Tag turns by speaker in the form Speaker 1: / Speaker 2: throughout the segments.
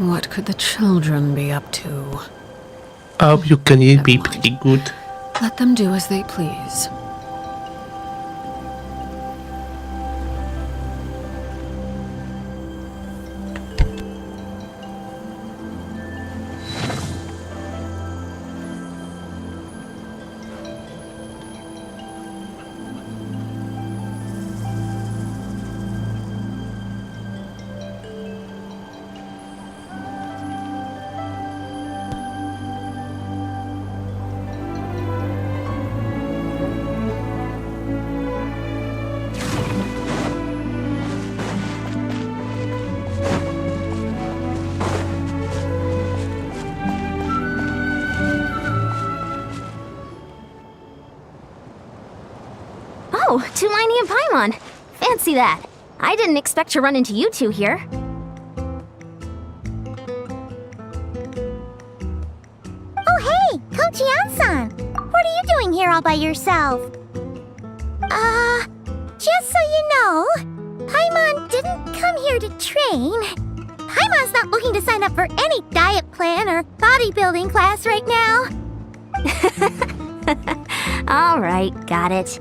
Speaker 1: What could the children be up to?
Speaker 2: Oh, you can be pretty good.
Speaker 1: Let them do as they please.
Speaker 3: Oh, Tulani and Paimon. Fancy that. I didn't expect to run into you two here.
Speaker 4: Oh hey, Coach Yan-san! What are you doing here all by yourself? Just so you know, Paimon didn't come here to train. Paimon's not looking to sign up for any diet plan or bodybuilding class right now.
Speaker 3: Alright, got it.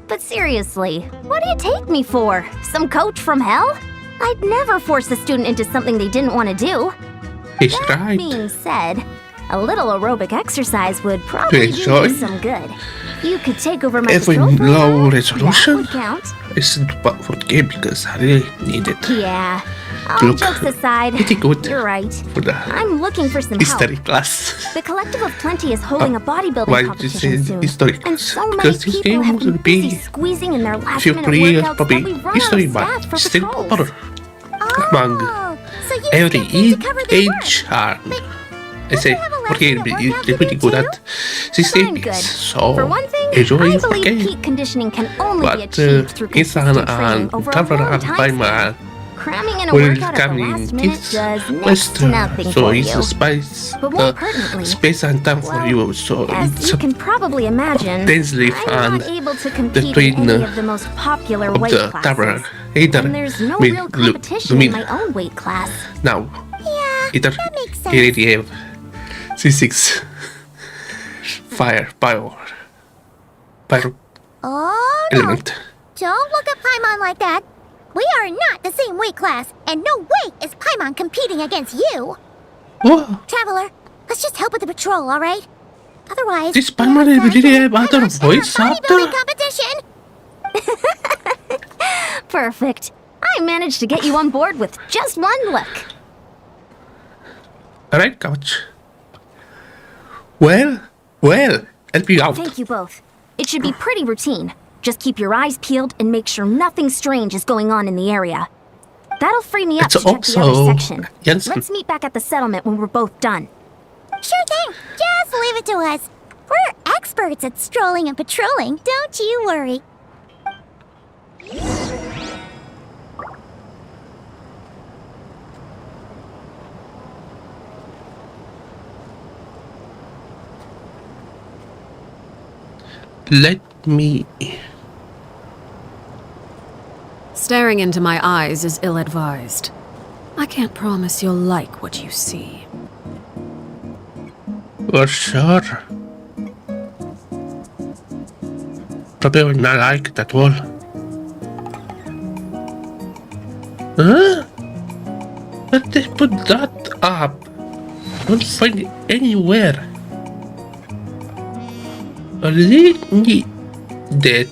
Speaker 3: But seriously, what do you take me for? Some coach from hell? I'd never force a student into something they didn't want to do.
Speaker 2: He's
Speaker 3: That
Speaker 2: right.
Speaker 3: being said, a little aerobic exercise would probably do you some good. You could take over my
Speaker 2: Every
Speaker 3: patrol for an
Speaker 2: low
Speaker 3: hour.
Speaker 2: resolution
Speaker 3: That would count.
Speaker 2: isn't but for the game because I really need it.
Speaker 3: Yeah. All
Speaker 2: Look
Speaker 3: jokes aside,
Speaker 2: pretty good
Speaker 3: you're right.
Speaker 2: for the
Speaker 3: I'm looking for some help.
Speaker 2: history class.
Speaker 3: The Collective of Plenty is holding a bodybuilding
Speaker 2: Why did you say
Speaker 3: competition soon.
Speaker 2: history
Speaker 3: And
Speaker 2: class?
Speaker 3: so many
Speaker 2: Because this
Speaker 3: people
Speaker 2: game
Speaker 3: have
Speaker 2: was
Speaker 3: been
Speaker 2: gonna
Speaker 3: busy
Speaker 2: be
Speaker 3: squeezing in their
Speaker 2: a
Speaker 3: last
Speaker 2: few
Speaker 3: minute
Speaker 2: years,
Speaker 3: workouts that
Speaker 2: probably
Speaker 3: we run
Speaker 2: history,
Speaker 3: out of staff
Speaker 2: but
Speaker 3: for
Speaker 2: still
Speaker 3: patrols.
Speaker 2: better. Among
Speaker 4: Oh, so you
Speaker 2: every
Speaker 4: skipped in to cover their work.
Speaker 2: age harm. I
Speaker 4: Don't
Speaker 2: say,
Speaker 4: you have a
Speaker 2: okay,
Speaker 4: lesson at
Speaker 2: you're
Speaker 4: workout
Speaker 2: pretty
Speaker 4: to
Speaker 2: good
Speaker 4: do
Speaker 2: at these
Speaker 3: I'm good.
Speaker 2: things, so
Speaker 3: For one thing,
Speaker 2: enjoy
Speaker 3: I
Speaker 2: the
Speaker 3: believe
Speaker 2: game.
Speaker 3: peak conditioning can only be
Speaker 2: But
Speaker 3: achieved through
Speaker 2: Ethan
Speaker 3: consistent training
Speaker 2: and
Speaker 3: over a
Speaker 2: Tavra
Speaker 3: long
Speaker 2: and
Speaker 3: time
Speaker 2: Paimon
Speaker 3: span. Cramming in a
Speaker 2: will
Speaker 3: workout at
Speaker 2: come
Speaker 3: the
Speaker 2: in
Speaker 3: last minute
Speaker 2: this
Speaker 3: does next
Speaker 2: West,
Speaker 3: to nothing
Speaker 2: so
Speaker 3: for
Speaker 2: it's
Speaker 3: you.
Speaker 2: a space,
Speaker 3: But more pertinently,
Speaker 2: space and time for
Speaker 3: well,
Speaker 2: you, so
Speaker 3: As
Speaker 2: it's
Speaker 3: you can probably imagine,
Speaker 2: densely
Speaker 3: I'm
Speaker 2: and
Speaker 3: not able to compete
Speaker 2: between
Speaker 3: in any of the most popular
Speaker 2: of
Speaker 3: weight
Speaker 2: the
Speaker 3: classes.
Speaker 2: Tavra. Either
Speaker 3: And there's no
Speaker 2: me-
Speaker 3: real
Speaker 2: look,
Speaker 3: competition
Speaker 2: me-
Speaker 3: in my own weight class.
Speaker 2: now,
Speaker 4: Yeah,
Speaker 2: either
Speaker 4: that makes sense.
Speaker 2: irradiate C6 fire pyro
Speaker 4: Oh no,
Speaker 2: element.
Speaker 4: don't look at Paimon like that. We are not the same weight class, and no way is Paimon competing against you.
Speaker 2: Whoa,
Speaker 4: Traveler, let's just help with the patrol, alright? Otherwise,
Speaker 2: this
Speaker 4: we
Speaker 2: Paimon
Speaker 4: have
Speaker 2: really
Speaker 4: to
Speaker 2: have other
Speaker 4: finish our
Speaker 2: voice
Speaker 4: bodybuilding
Speaker 2: actor?
Speaker 4: competition.
Speaker 3: Perfect. I managed to get you on board with just one look.
Speaker 2: Alright, coach. Well, help you out.
Speaker 3: Thank you both. It should be pretty routine. Just keep your eyes peeled and make sure nothing strange is going on in the area. That'll free me up
Speaker 2: It's
Speaker 3: to check the other
Speaker 2: also
Speaker 3: section.
Speaker 2: Jensen.
Speaker 3: Let's meet back at the settlement when we're both done.
Speaker 4: Sure thing, just leave it to us. We're experts at strolling and patrolling, don't you worry.
Speaker 2: Let me...
Speaker 1: Staring into my eyes is ill-advised. I can't promise you'll like what you see.
Speaker 2: For sure. Probably will not like it at all. Huh? But they put that up. Don't find it anywhere. I really need that,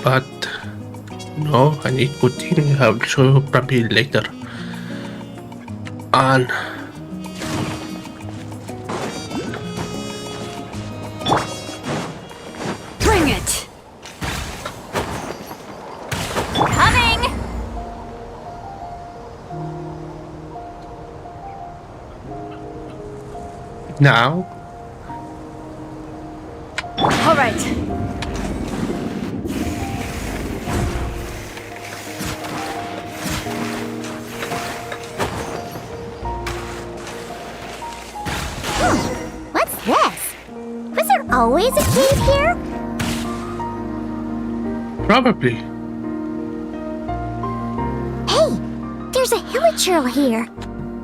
Speaker 2: but no, I need to continue. I'll show you probably later on.
Speaker 1: Bring it!
Speaker 3: Coming!
Speaker 2: Now,
Speaker 1: All right.
Speaker 4: What's this? Was there always a cave here?
Speaker 2: probably.
Speaker 4: Hey, there's a hillaturl here.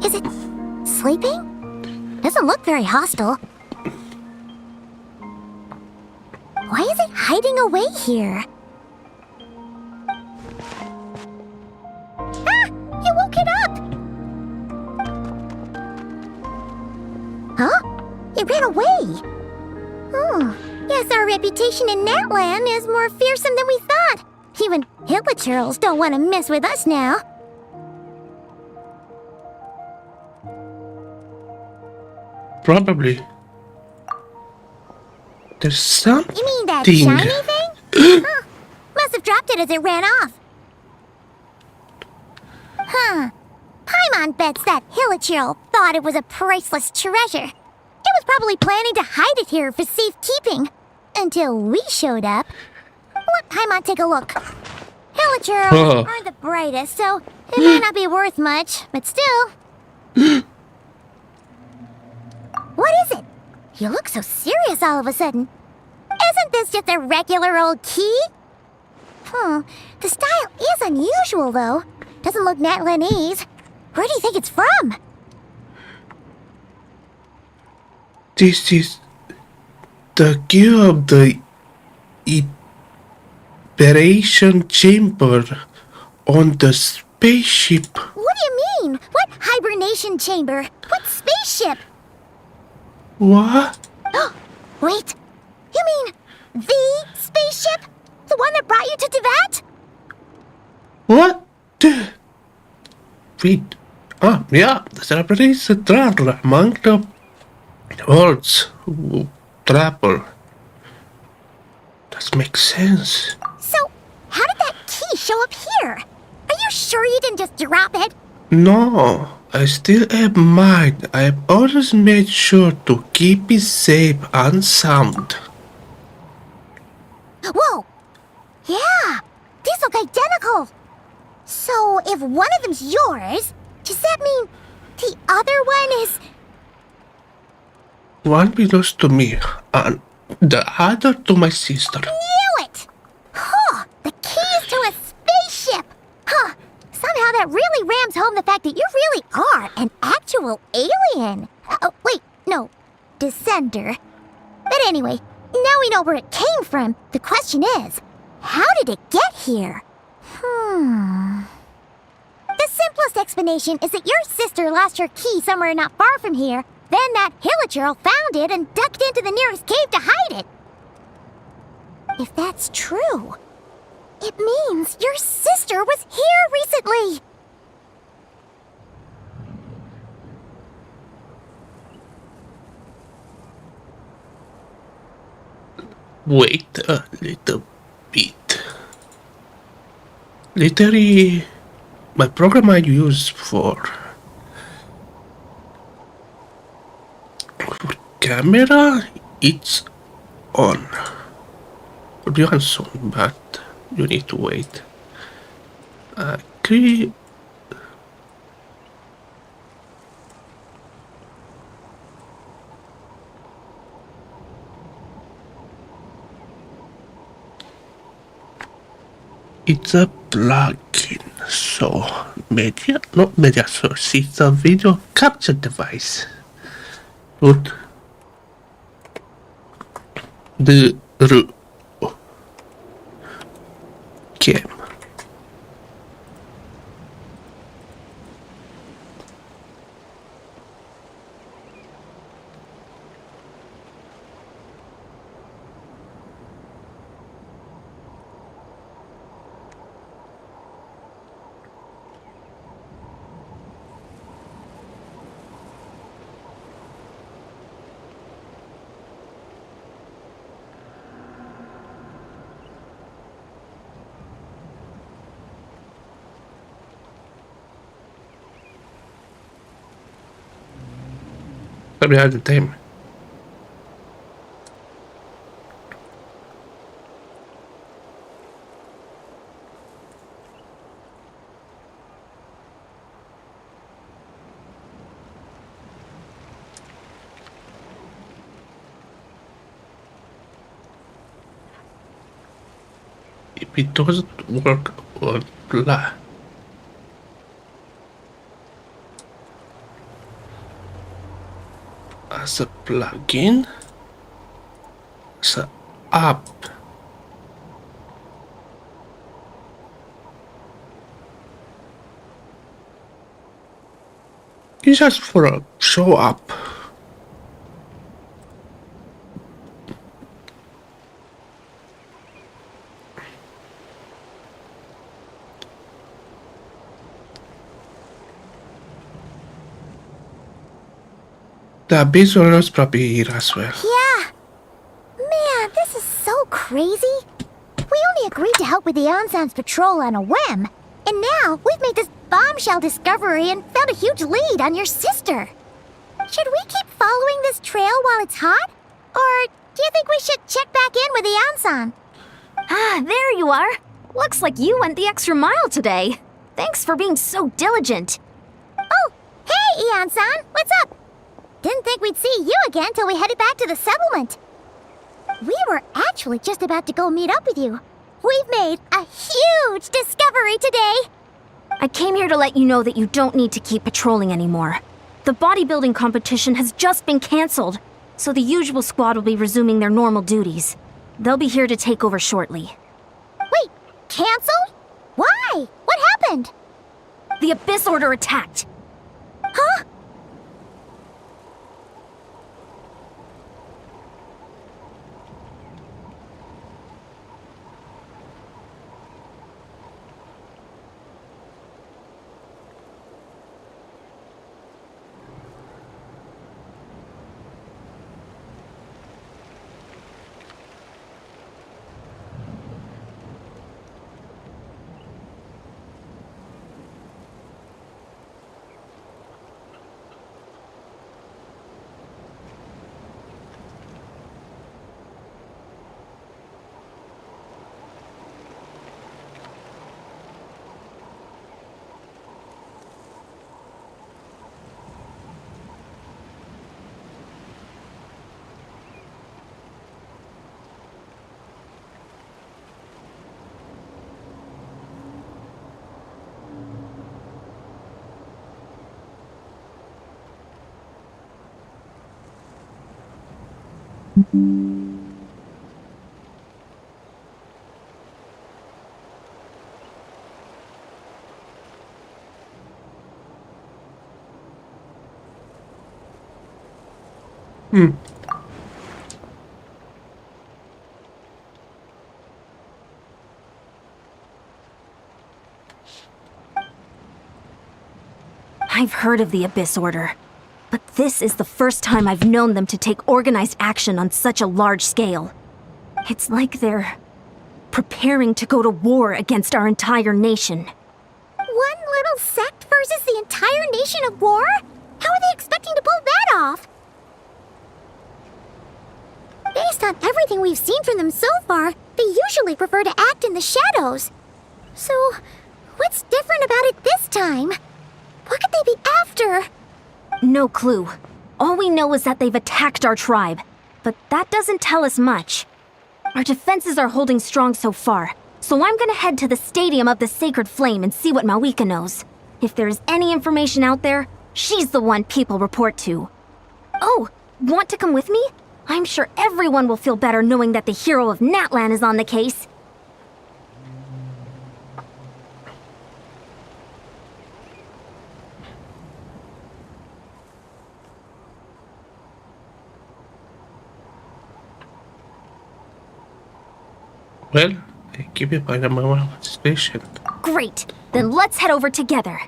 Speaker 4: Is it sleeping? Doesn't look very hostile. Why is it hiding away here? Ah! You woke it up! Huh? It ran away! Oh, yes, our reputation in Natlan is more fearsome than we thought. Even hillachurls don't want to mess with us now.
Speaker 2: Probably. There's something.
Speaker 4: You mean that shiny thing? Huh. Must have dropped it as it ran off. Huh. Paimon bets that hillachurl thought it was a priceless treasure. It was probably planning to hide it here for safekeeping. Until we showed up. Let Paimon take a look. Hillachurls aren't the brightest, so it might not be worth much, but still. What is it? You look so serious all of a sudden. Isn't this just a regular old key? The style is unusual, though. Doesn't look Natlanese. Where do you think it's from?
Speaker 2: This is the key of the hibernation chamber on the spaceship.
Speaker 4: What do you mean? What hibernation chamber? What spaceship?
Speaker 2: What?
Speaker 4: Wait, you mean the spaceship? The one that brought you to Tibet?
Speaker 2: What? Wait. Yeah, the celebrity central among the worlds who travel. That makes sense.
Speaker 4: So, how did that key show up here? Are you sure you didn't just drop it?
Speaker 2: No, I still have mine. I have always made sure to keep it safe and sound.
Speaker 4: Whoa! Yeah, these look identical. So, if one of them's yours, does that mean the other one is...
Speaker 2: One belongs to me, and the other to my sister.
Speaker 4: Knew it! Huh, the keys to a spaceship! Huh, somehow that really rams home the fact that you really are an actual alien. Oh, wait, no, descender. But anyway, now we know where it came from. The question is, how did it get here? The simplest explanation is that your sister lost her key somewhere not far from here. Then that hillachurl found it and ducked into the nearest cave to hide it. If that's true, it means your sister was here recently.
Speaker 2: Wait a little bit. Literally, my program I use for camera, it's on. Will be on soon, but you need to wait. It's a plugin, so not media source, it's a video capture device. Put the cam. Probably had the time. If it doesn't work on blah. as a plugin, as an app. It's just for a show up. The visuals probably here as well.
Speaker 4: Yeah. Man, this is so crazy. We only agreed to help with the Ansan's patrol on a whim, and now we've made this bombshell discovery and found a huge lead on your sister. Should we keep following this trail while it's hot? Or do you think we should check back in with the Ansan?
Speaker 3: Ah, there you are. Looks like you went the extra mile today. Thanks for being so diligent.
Speaker 4: Oh, hey, Ian-san, what's up? Didn't think we'd see you again till we headed back to the settlement. We were actually just about to go meet up with you. We've made a huge discovery today.
Speaker 3: I came here to let you know that you don't need to keep patrolling anymore. The bodybuilding competition has just been canceled, so the usual squad will be resuming their normal duties. They'll be here to take over shortly.
Speaker 4: Wait, canceled? Why? What happened?
Speaker 3: The Abyss Order attacked.
Speaker 4: Huh?
Speaker 3: I've heard of the Abyss Order, but this is the first time I've known them to take organized action on such a large scale. It's like they're preparing to go to war against our entire nation.
Speaker 4: One little sect versus the entire nation of war? How are they expecting to pull that off? Based on everything we've seen from them so far, they usually prefer to act in the shadows. So, what's different about it this time? What could they be after?
Speaker 3: No clue. All we know is that they've attacked our tribe, but that doesn't tell us much. Our defenses are holding strong so far, so I'm gonna head to the Stadium of the Sacred Flame and see what Malika knows. If there's any information out there, she's the one people report to. Oh, want to come with me? I'm sure everyone will feel better knowing that the hero of Natlan is on the case.
Speaker 2: Well, I keep it by the mama station.
Speaker 3: Great, then let's head over together.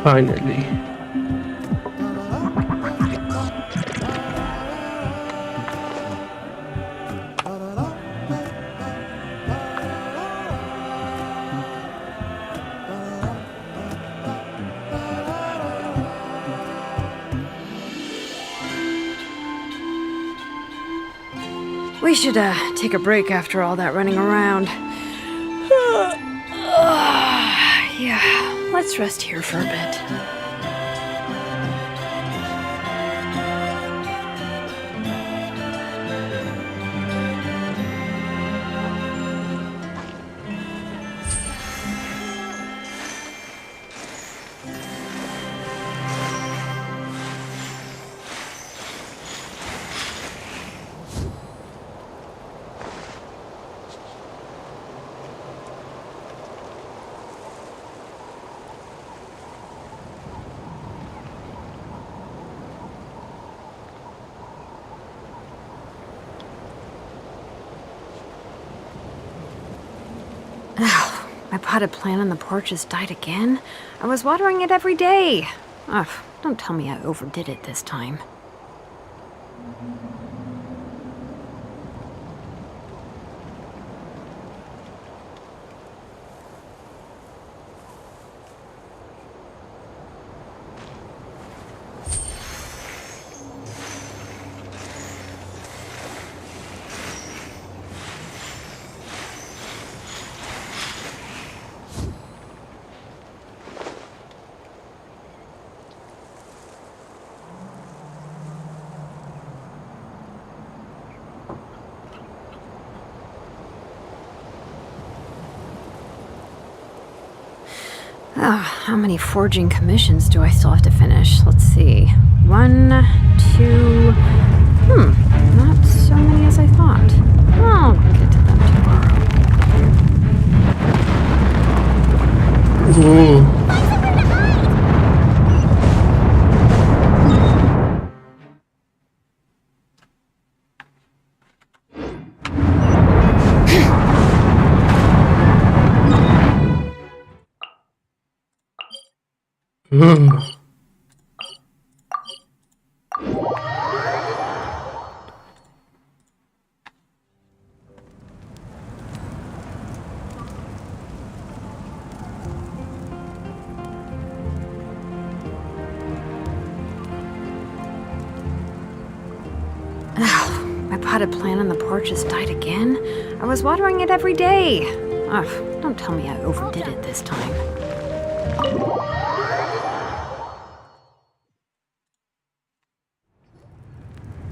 Speaker 2: Finally.
Speaker 1: We should take a break after all that running around. Yeah, let's rest here for a bit. My potted plant on the porch has died again. I was watering it every day. Ugh, don't tell me I overdid it this time. Oh, how many forging commissions do I still have to finish? Let's see. 1, 2... not so many as I thought. I'll get to them tomorrow.
Speaker 2: Ooh.
Speaker 1: My potted plant on the porch has died again. I was watering it every day. Ugh, don't tell me I overdid it this time.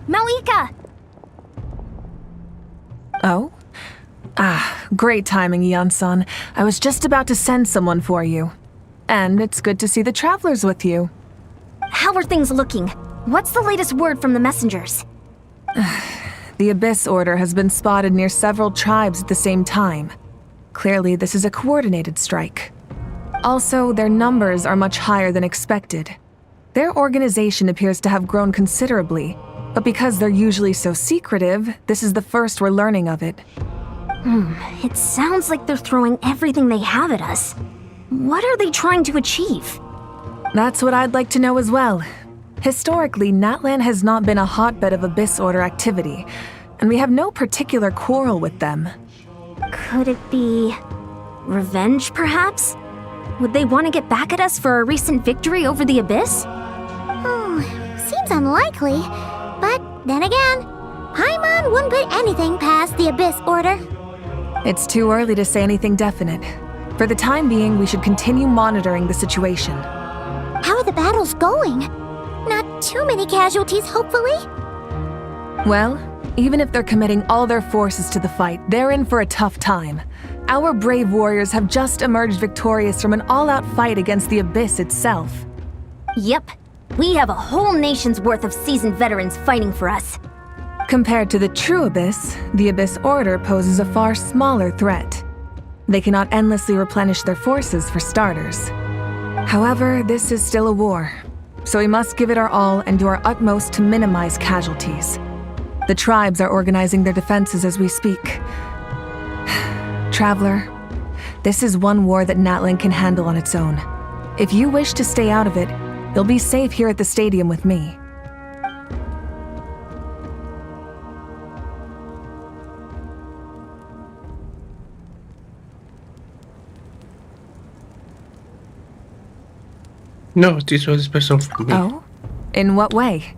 Speaker 3: Malika!
Speaker 5: Oh? Great timing, Eon-san. I was just about to send someone for you. And it's good to see the travelers with you.
Speaker 3: How are things looking? What's the latest word from the messengers?
Speaker 5: The Abyss Order has been spotted near several tribes at the same time. Clearly, this is a coordinated strike. Also, their numbers are much higher than expected. Their organization appears to have grown considerably, but because they're usually so secretive, this is the first we're learning of it.
Speaker 3: It sounds like they're throwing everything they have at us. What are they trying to achieve?
Speaker 5: That's what I'd like to know as well. Historically, Natlan has not been a hotbed of Abyss Order activity, and we have no particular quarrel with them.
Speaker 3: Could it be... revenge, perhaps? Would they want to get back at us for a recent victory over the Abyss?
Speaker 4: Seems unlikely. But then again, Paimon wouldn't put anything past the Abyss Order.
Speaker 5: It's too early to say anything definite. For the time being, we should continue monitoring the situation.
Speaker 4: How are the battles going? Not too many casualties, hopefully?
Speaker 5: Well, even if they're committing all their forces to the fight, they're in for a tough time. Our brave warriors have just emerged victorious from an all-out fight against the Abyss itself.
Speaker 3: Yep. We have a whole nation's worth of seasoned veterans fighting for us.
Speaker 5: Compared to the true Abyss, the Abyss Order poses a far smaller threat. They cannot endlessly replenish their forces for starters. However, this is still a war, so we must give it our all and do our utmost to minimize casualties. The tribes are organizing their defenses as we speak. Traveler, this is one war that Natlan can handle on its own. If you wish to stay out of it, you'll be safe here at the stadium with me.
Speaker 2: No, this was special for me.
Speaker 5: Oh? In what way?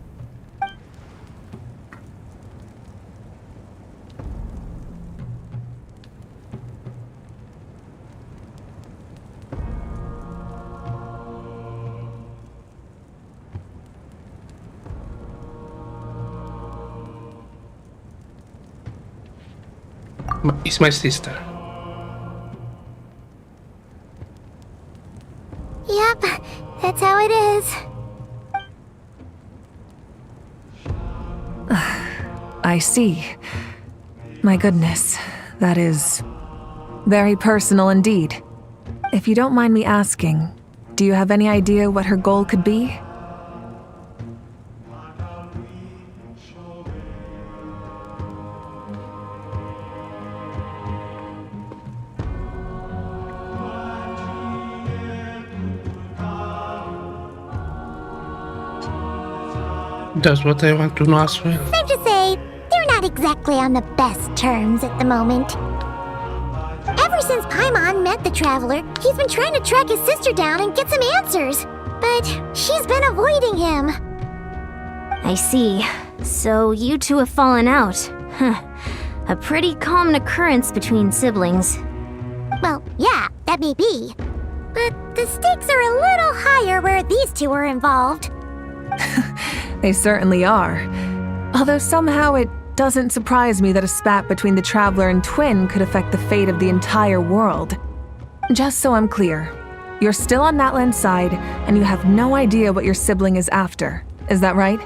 Speaker 2: is my sister.
Speaker 4: Yep, that's how it is.
Speaker 5: I see. My goodness, that is very personal indeed. If you don't mind me asking, do you have any idea what her goal could be?
Speaker 2: That's what I want to know as well.
Speaker 4: Safe to say, they're not exactly on the best terms at the moment. Ever since Paimon met the Traveler, he's been trying to track his sister down and get some answers. But she's been avoiding him.
Speaker 3: I see. So you two have fallen out. Huh. A pretty common occurrence between siblings.
Speaker 4: Well, yeah, that may be. But the stakes are a little higher where these two are involved.
Speaker 5: They certainly are. Although somehow it doesn't surprise me that a spat between the Traveler and Twin could affect the fate of the entire world. Just so I'm clear, you're still on Natlan's side, and you have no idea what your sibling is after. Is that right?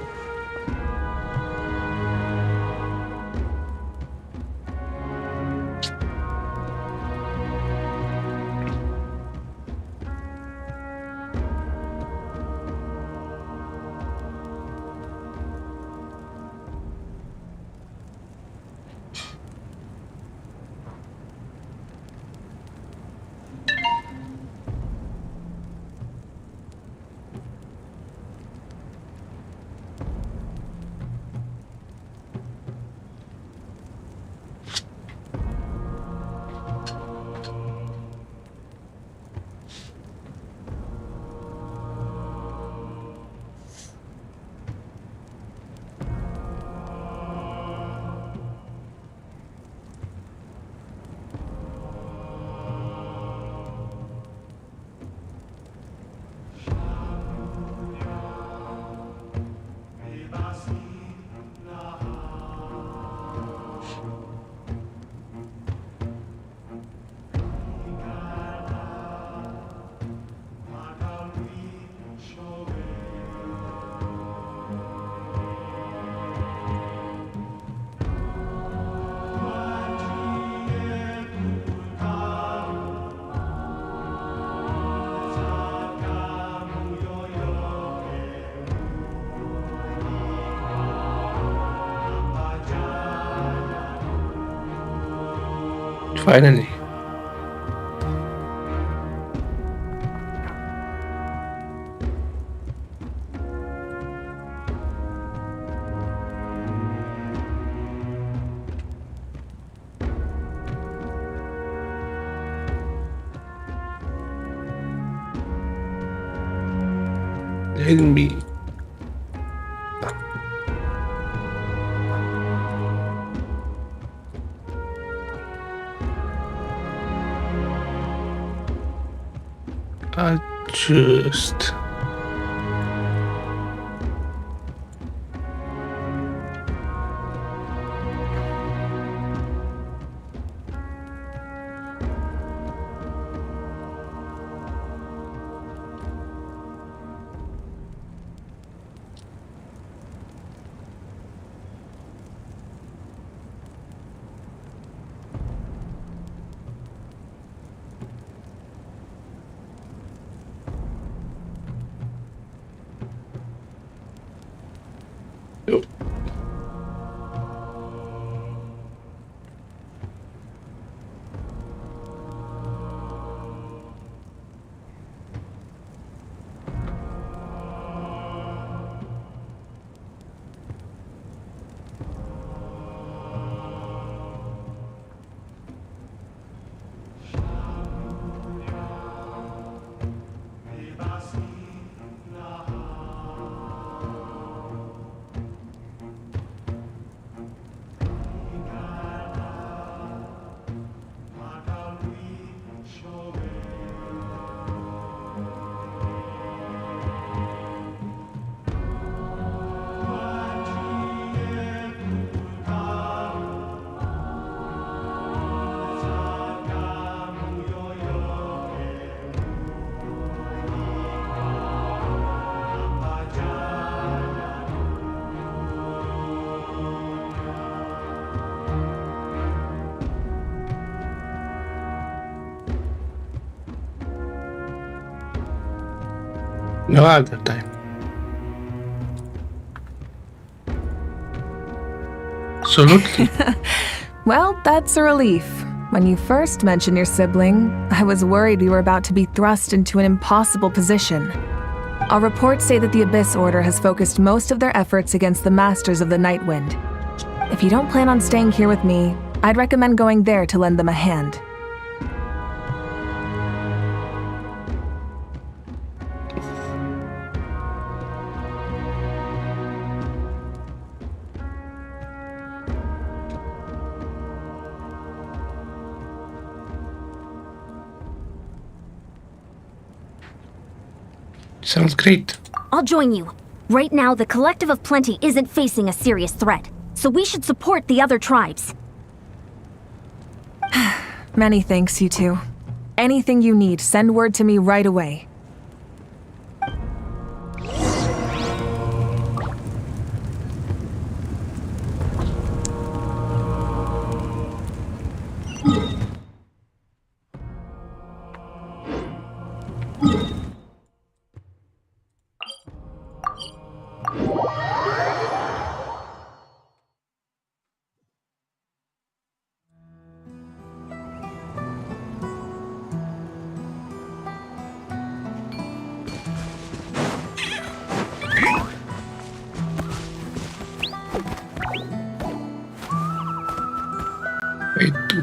Speaker 2: Finally. Let me adjust. Oh. No other time. Absolutely.
Speaker 5: Well, that's a relief. When you first mentioned your sibling, I was worried we were about to be thrust into an impossible position. Our reports say that the Abyss Order has focused most of their efforts against the Masters of the Night Wind. If you don't plan on staying here with me, I'd recommend going there to lend them a hand.
Speaker 2: Sounds great.
Speaker 3: I'll join you. Right now, the Collective of Plenty isn't facing a serious threat, so we should support the other tribes.
Speaker 5: Many thanks, you two. Anything you need, send word to me right away.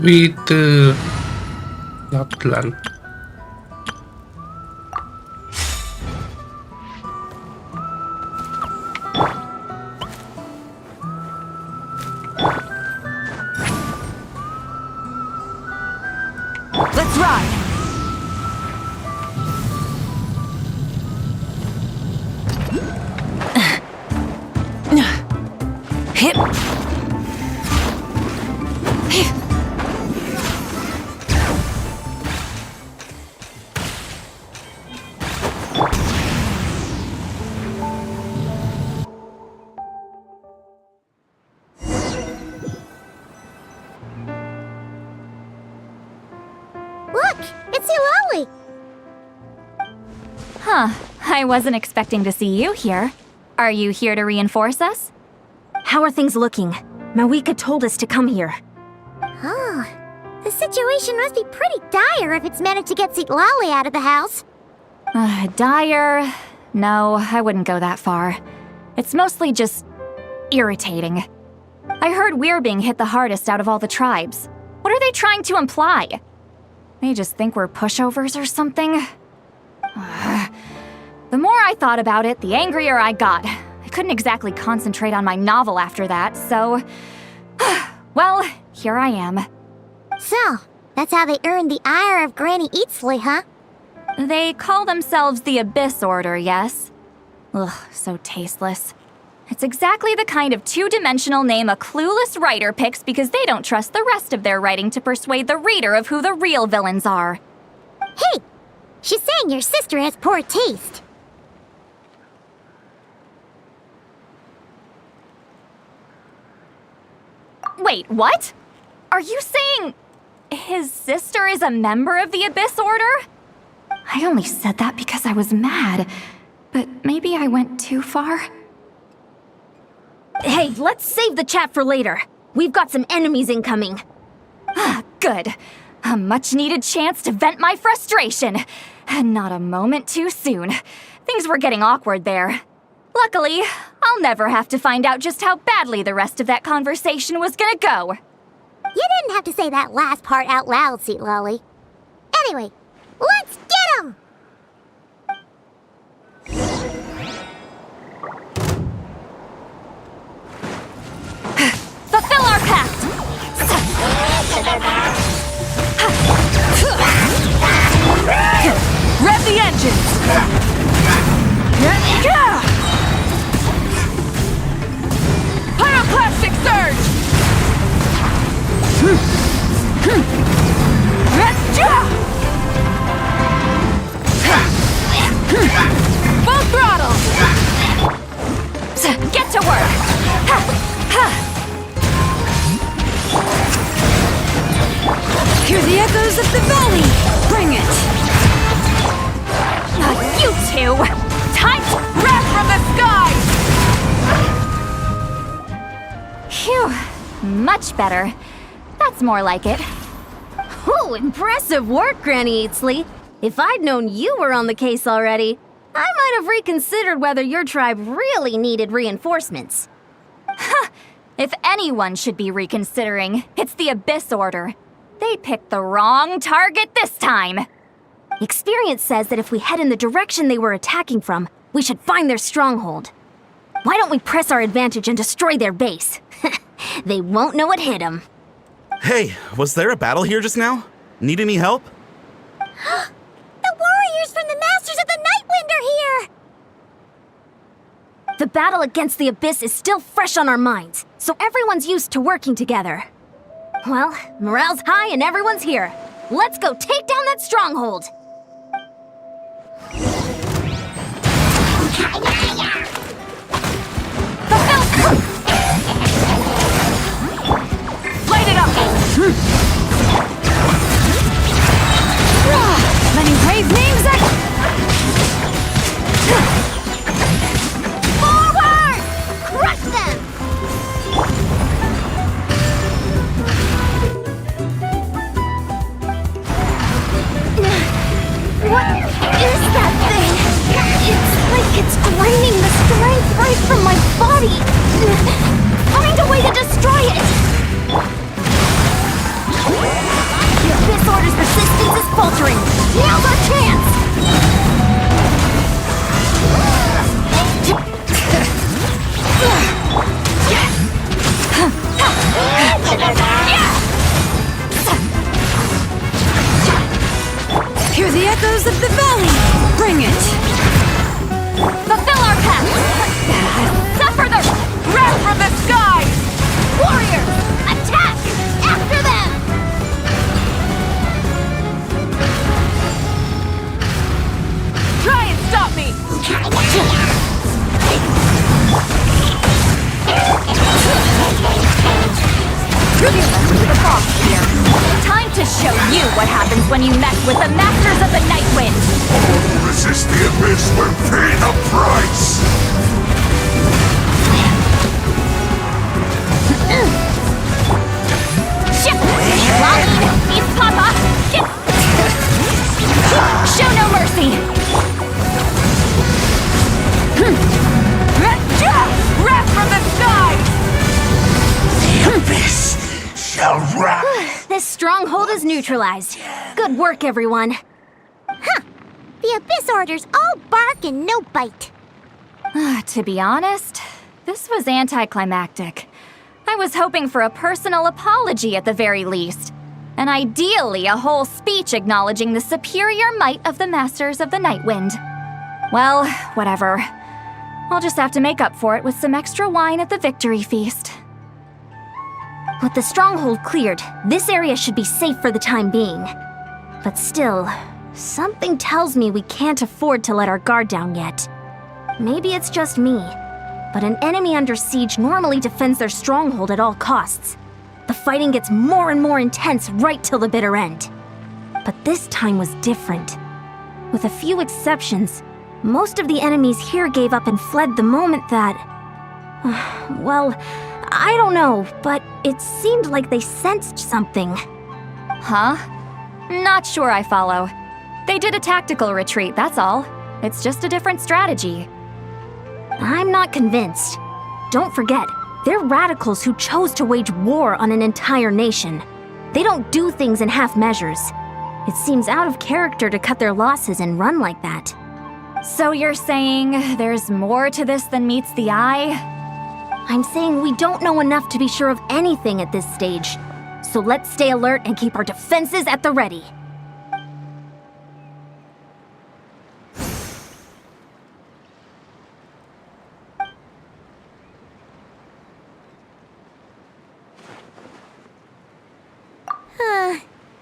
Speaker 2: With Natlan.
Speaker 5: Let's ride! Hip!
Speaker 4: Look, it's Eulalie!
Speaker 6: Huh. I wasn't expecting to see you here. Are you here to reinforce us?
Speaker 3: How are things looking? Mawika told us to come here.
Speaker 4: Oh, the situation must be pretty dire if it's managed to get Eulalie out of the house.
Speaker 6: Dire? No, I wouldn't go that far. It's mostly just irritating. I heard we're being hit the hardest out of all the tribes. What are they trying to imply? They just think we're pushovers or something? The more I thought about it, the angrier I got. I couldn't exactly concentrate on my novel after that, so... well, here I am.
Speaker 4: So, that's how they earned the ire of Granny Eatsley, huh?
Speaker 6: They call themselves the Abyss Order, yes? Ugh, so tasteless. It's exactly the kind of two-dimensional name a clueless writer picks because they don't trust the rest of their writing to persuade the reader of who the real villains are.
Speaker 4: Hey! She's saying your sister has poor taste.
Speaker 6: Wait, what? Are you saying his sister is a member of the Abyss Order? I only said that because I was mad, but maybe I went too far.
Speaker 3: Hey, let's save the chat for later. We've got some enemies incoming.
Speaker 6: Good. A much-needed chance to vent my frustration. And not a moment too soon. Things were getting awkward there. Luckily, I'll never have to find out just how badly the rest of that conversation was gonna go.
Speaker 4: You didn't have to say that last part out loud, Eulalie. Anyway, let's get 'em!
Speaker 6: Fulfill our pact!
Speaker 5: Rev the engines! Pyroclastic surge! Full throttle!
Speaker 6: Get to work!
Speaker 1: Hear the echoes of the valley! Bring it!
Speaker 6: You two!
Speaker 5: Time to wrath from the sky!
Speaker 6: Phew. Much better. That's more like it.
Speaker 3: Ooh, impressive work, Granny Eatsley. If I'd known you were on the case already, I might have reconsidered whether your tribe really needed reinforcements.
Speaker 6: If anyone should be reconsidering, it's the Abyss Order. They picked the wrong target this time.
Speaker 3: Experience says that if we head in the direction they were attacking from, we should find their stronghold. Why don't we press our advantage and destroy their base? They won't know what hit them.
Speaker 7: Hey, was there a battle here just now? Need any help?
Speaker 4: The warriors from the Masters of the Nightwind are here!
Speaker 3: The battle against the Abyss is still fresh on our minds, so everyone's used to working together. Well, morale's high and everyone's here. Let's go take down that stronghold!
Speaker 5: Light it up!
Speaker 1: Letting praise names
Speaker 4: Forward! Crush them!
Speaker 3: What is that thing? It's like it's draining the strength right from my body. Find a way to destroy it! The Abyss Order's resistance is faltering. Now's our chance!
Speaker 1: Hear the echoes of the valley! Bring it!
Speaker 6: Fulfill our path! Suffer the
Speaker 5: Wrath from the sky!
Speaker 3: Warriors, attack! After them!
Speaker 5: Try and stop me!
Speaker 6: Time to show you what happens when you mess with the Masters of the Nightwind!
Speaker 8: Resist the abyss will pay the price!
Speaker 6: Ship! Lolly! East Papa! Show no mercy!
Speaker 5: Wrath from the sky!
Speaker 8: The abyss shall rise!
Speaker 3: This stronghold is neutralized. Good work, everyone.
Speaker 4: The Abyss Order's all bark and no bite.
Speaker 6: To be honest, this was anticlimactic. I was hoping for a personal apology at the very least. And ideally, a whole speech acknowledging the superior might of the Masters of the Nightwind. Well, whatever. I'll just have to make up for it with some extra wine at the victory feast.
Speaker 3: With the stronghold cleared, this area should be safe for the time being. But still, something tells me we can't afford to let our guard down yet. Maybe it's just me, but an enemy under siege normally defends their stronghold at all costs. The fighting gets more and more intense right till the bitter end. But this time was different. With a few exceptions, most of the enemies here gave up and fled the moment that... well, I don't know, but it seemed like they sensed something.
Speaker 6: Huh? Not sure I follow. They did a tactical retreat, that's all. It's just a different strategy.
Speaker 3: I'm not convinced. Don't forget, they're radicals who chose to wage war on an entire nation. They don't do things in half measures. It seems out of character to cut their losses and run like that.
Speaker 6: So you're saying there's more to this than meets the eye?
Speaker 3: I'm saying we don't know enough to be sure of anything at this stage. So let's stay alert and keep our defenses at the ready.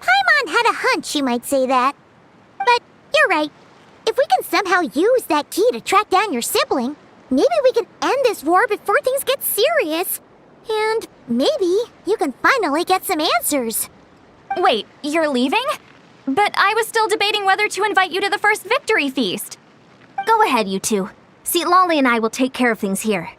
Speaker 4: Paimon had a hunch you might say that. But you're right. If we can somehow use that key to track down your sibling, maybe we can end this war before things get serious. And maybe you can finally get some answers.
Speaker 6: Wait, you're leaving? But I was still debating whether to invite you to the first victory feast.
Speaker 3: Go ahead, you two. See, Lolly and I will take care of things here.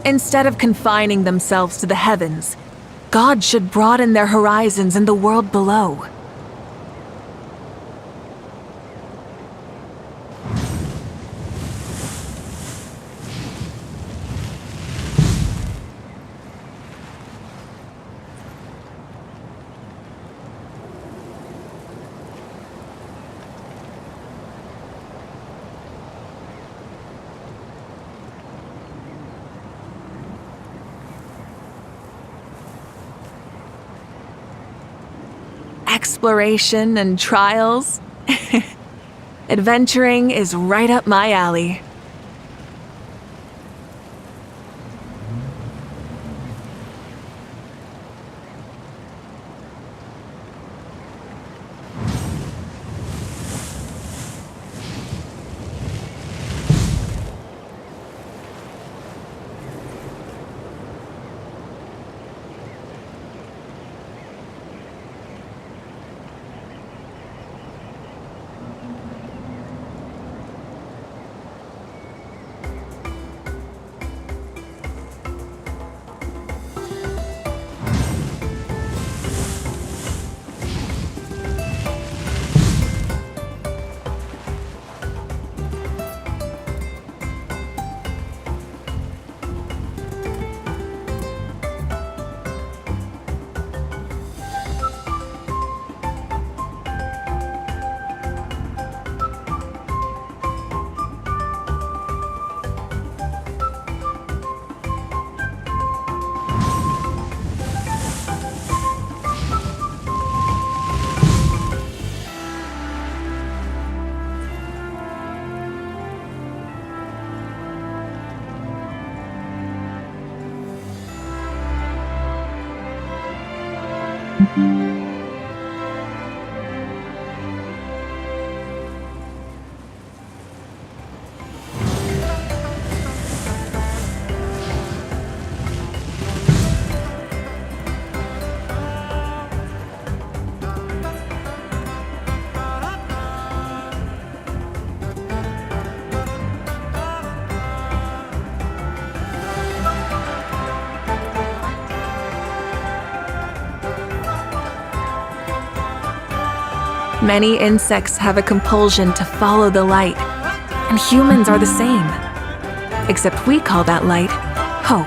Speaker 5: Instead of confining themselves to the heavens, God should broaden their horizons in the world below. Exploration and trials. Adventuring is right up my alley. Many insects have a compulsion to follow the light, and humans are the same. Except we call that light hope.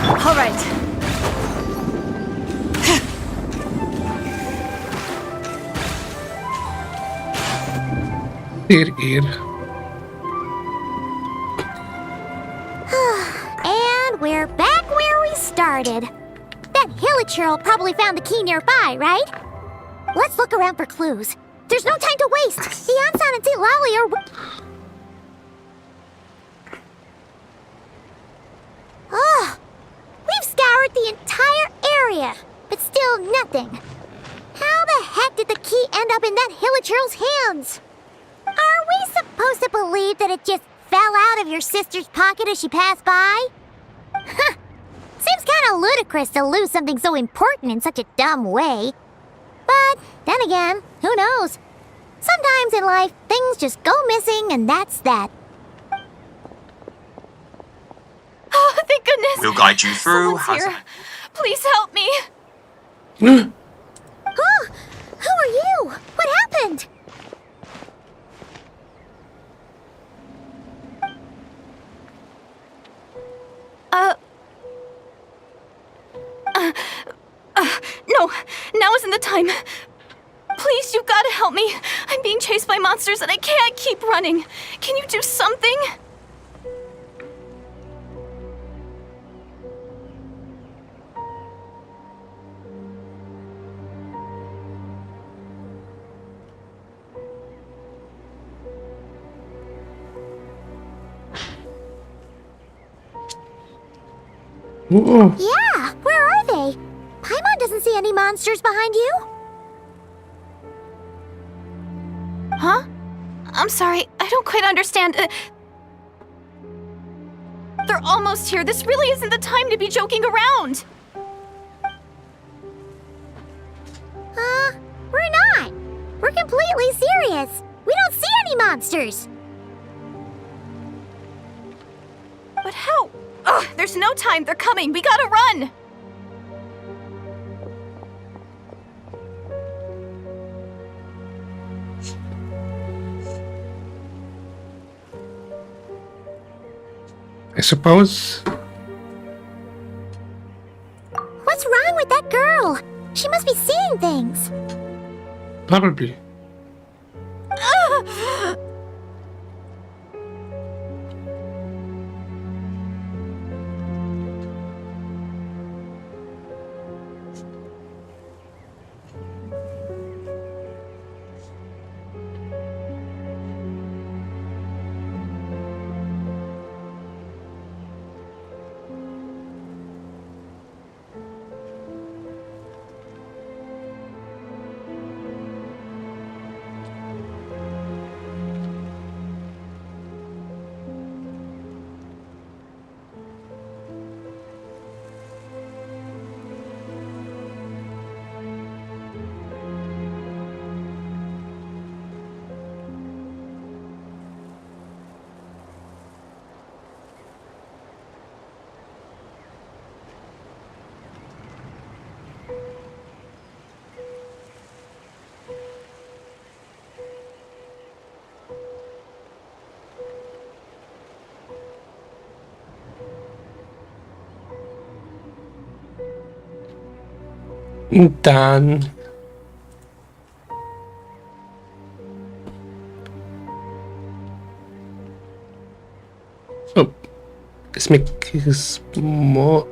Speaker 1: All right.
Speaker 2: Here.
Speaker 4: And we're back where we started. That hilichurl probably found the key nearby, right? Let's look around for clues. There's no time to waste. Beyonsan and St. Lolly are... Oh, we've scoured the entire area, but still nothing. How the heck did the key end up in that hilichurl's hands? Are we supposed to believe that it just fell out of your sister's pocket as she passed by? Seems kind of ludicrous to lose something so important in such a dumb way. But then again, who knows? Sometimes in life, things just go missing and that's that.
Speaker 6: Oh, thank goodness!
Speaker 9: We'll guide you through.
Speaker 6: Someone's here. Please help me.
Speaker 4: Huh? Who are you? What happened?
Speaker 6: No, now isn't the time. Please, you've got to help me. I'm being chased by monsters and I can't keep running. Can you do something?
Speaker 2: Whoa.
Speaker 4: Yeah, where are they? Paimon doesn't see any monsters behind you.
Speaker 6: Huh? I'm sorry, I don't quite understand. They're almost here. This really isn't the time to be joking around.
Speaker 4: We're not. We're completely serious. We don't see any monsters.
Speaker 6: But how? Ugh, there's no time. They're coming. We gotta run.
Speaker 2: I suppose.
Speaker 4: What's wrong with that girl? She must be seeing things.
Speaker 2: Probably. Done. Oh, let's make it smaller.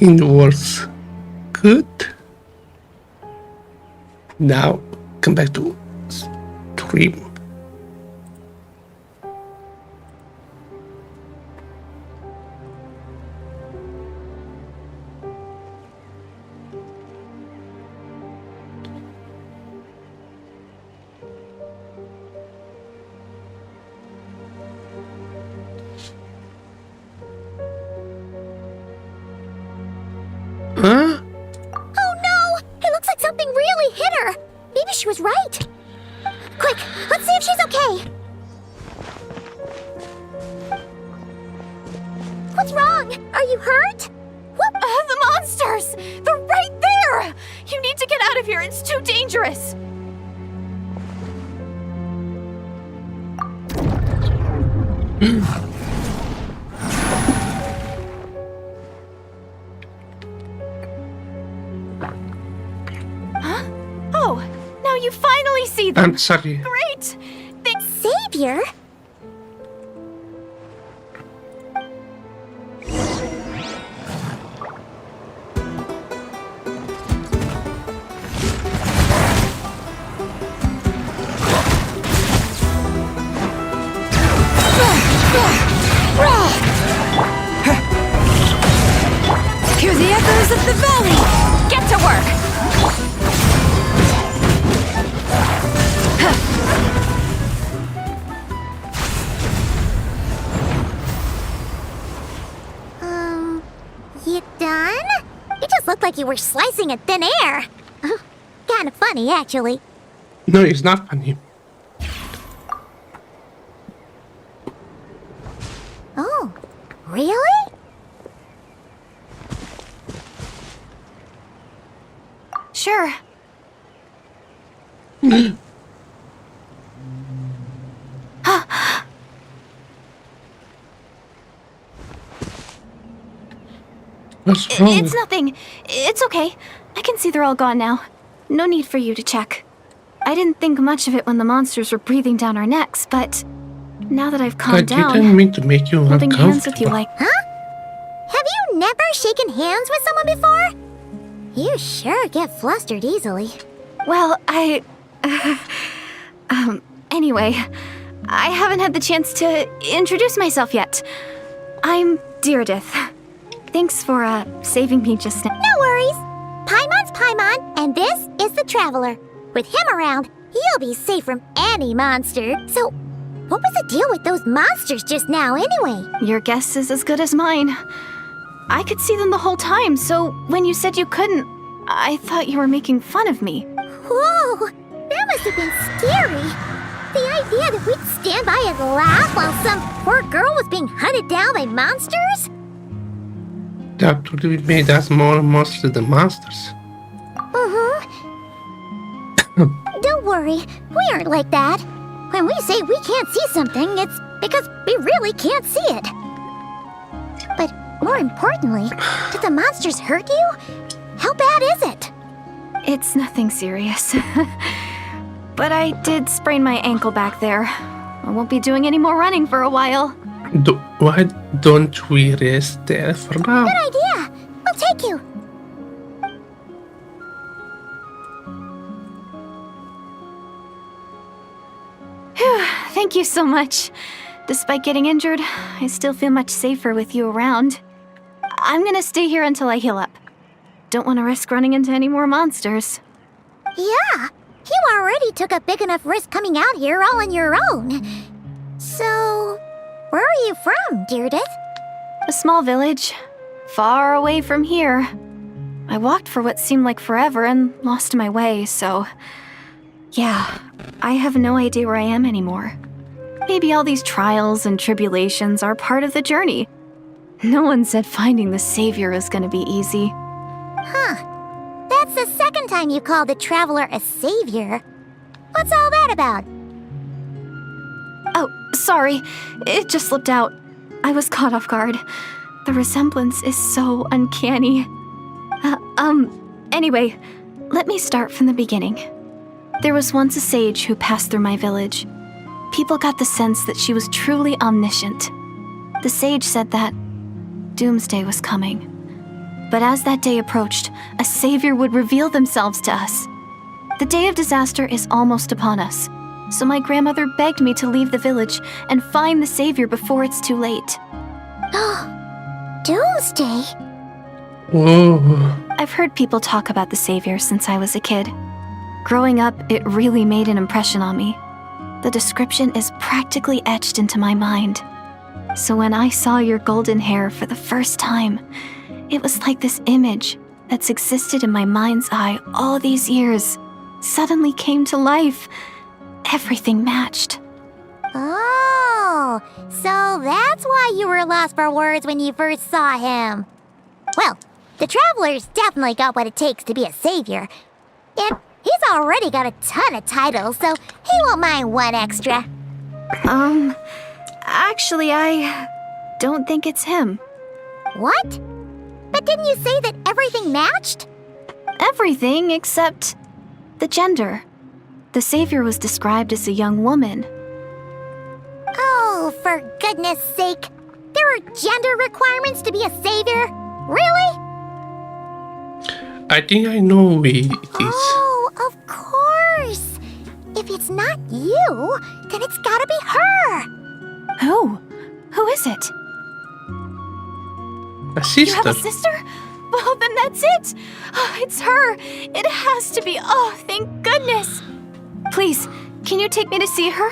Speaker 2: It was good. Now come back to stream. Huh?
Speaker 4: Oh no! It looks like something really hit her. Maybe she was right. Quick, let's see if she's okay. What's wrong? Are you hurt? What?
Speaker 6: The monsters! They're right there! You need to get out out of here. It's too dangerous. Huh? Oh, now you finally see them.
Speaker 2: I'm sorry.
Speaker 6: Great.
Speaker 4: Savior?
Speaker 1: Hear the echoes of the valley!
Speaker 6: Get to work.
Speaker 4: You done? You just looked like you were slicing at thin air. Kinda funny, actually.
Speaker 2: No, it's not funny.
Speaker 4: Oh, really?
Speaker 6: Sure.
Speaker 2: What's wrong?
Speaker 6: It's nothing. It's okay. I can see they're all gone now. No need for you to check. I didn't think much of it when the monsters were breathing down our necks, but now that I've
Speaker 2: I
Speaker 6: calmed
Speaker 2: didn't
Speaker 6: down,
Speaker 2: mean to make you
Speaker 6: holding hands with you
Speaker 2: uncomfortable.
Speaker 6: like...
Speaker 4: Have you never shaken hands with someone before? You sure get flustered easily.
Speaker 6: Well, anyway, I haven't had the chance to introduce myself yet. I'm Deirdith. Thanks for, saving me just now.
Speaker 4: No worries. Paimon's Paimon, and this is the Traveler. With him around, you'll be safe from any monster. So, what was the deal with those monsters just now, anyway?
Speaker 6: Your guess is as good as mine. I could see them the whole time, so when you said you couldn't, I thought you were making fun of me.
Speaker 4: Whoa, that must have been scary. The idea that we'd stand by and laugh while some poor girl was being hunted down by monsters?
Speaker 2: That would have made us more monsters than monsters.
Speaker 4: Don't worry, we aren't like that. When we say we can't see something, it's because we really can't see it. But more importantly, did the monsters hurt you? How bad is it?
Speaker 6: It's nothing serious. But I did sprain my ankle back there. I won't be doing any more running for a while.
Speaker 2: Why don't we rest there for now?
Speaker 4: Good idea. We'll take you.
Speaker 6: Thank you so much. Despite getting injured, I still feel much safer with you around. I'm gonna stay here until I heal up. Don't want to risk running into any more monsters.
Speaker 4: Yeah, you already took a big enough risk coming out here all on your own. So, where are you from, Deirdith?
Speaker 6: A small village, far away from here. I walked for what seemed like forever and lost my way, so... Yeah, I have no idea where I am anymore. Maybe all these trials and tribulations are part of the journey. No one said finding the Savior is gonna be easy.
Speaker 4: Huh. That's the second time you called the Traveler a savior. What's all that about?
Speaker 6: Oh, sorry. It just slipped out. I was caught off guard. The resemblance is so uncanny. Anyway, let me start from the beginning. There was once a sage who passed through my village. People got the sense that she was truly omniscient. The sage said that doomsday was coming. But as that day approached, a savior would reveal themselves to us. The day of disaster is almost upon us, so my grandmother begged me to leave the village and find the savior before it's too late.
Speaker 4: Doomsday?
Speaker 2: Whoa.
Speaker 6: I've heard people talk about the savior since I was a kid. Growing up, it really made an impression on me. The description is practically etched into my mind. So when I saw your golden hair for the first time, it was like this image that's existed in my mind's eye all these years suddenly came to life. Everything matched.
Speaker 4: Oh, so that's why you were lost for words when you first saw him. Well, the Traveler's definitely got what it takes to be a savior. And he's already got a ton of titles, so he won't mind one extra.
Speaker 6: Actually, I don't think it's him.
Speaker 4: What? But didn't you say that everything matched?
Speaker 6: Everything except the gender. The savior was described as a young woman.
Speaker 4: Oh, for goodness sake. There are gender requirements to be a savior? Really?
Speaker 2: I think I know who it is.
Speaker 4: Oh, of course. If it's not you, then it's gotta be her.
Speaker 6: Who? Who is it?
Speaker 2: A
Speaker 6: You have
Speaker 2: sister.
Speaker 6: a sister? Well, then that's it. Oh, it's her. It has to be. Oh, thank goodness. Please, can you take me to see her?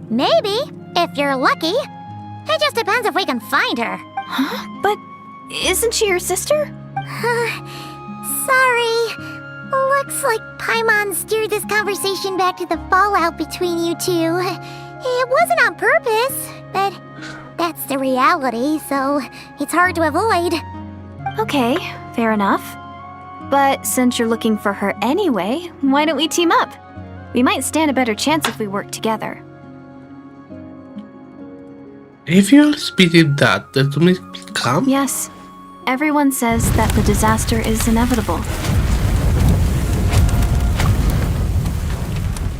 Speaker 4: Maybe, if you're lucky. It just depends if we can find her.
Speaker 6: Huh? But isn't she your sister?
Speaker 4: Sorry. Looks like Paimon steered this conversation back to the fallout between you two. It wasn't on purpose, but that's the reality, so it's hard to avoid.
Speaker 6: Okay, fair enough. But since you're looking for her anyway, why don't we team up? We might stand a better chance if we work together.
Speaker 2: If you speeded that, the doom will come?
Speaker 6: Yes, everyone says that the disaster is inevitable.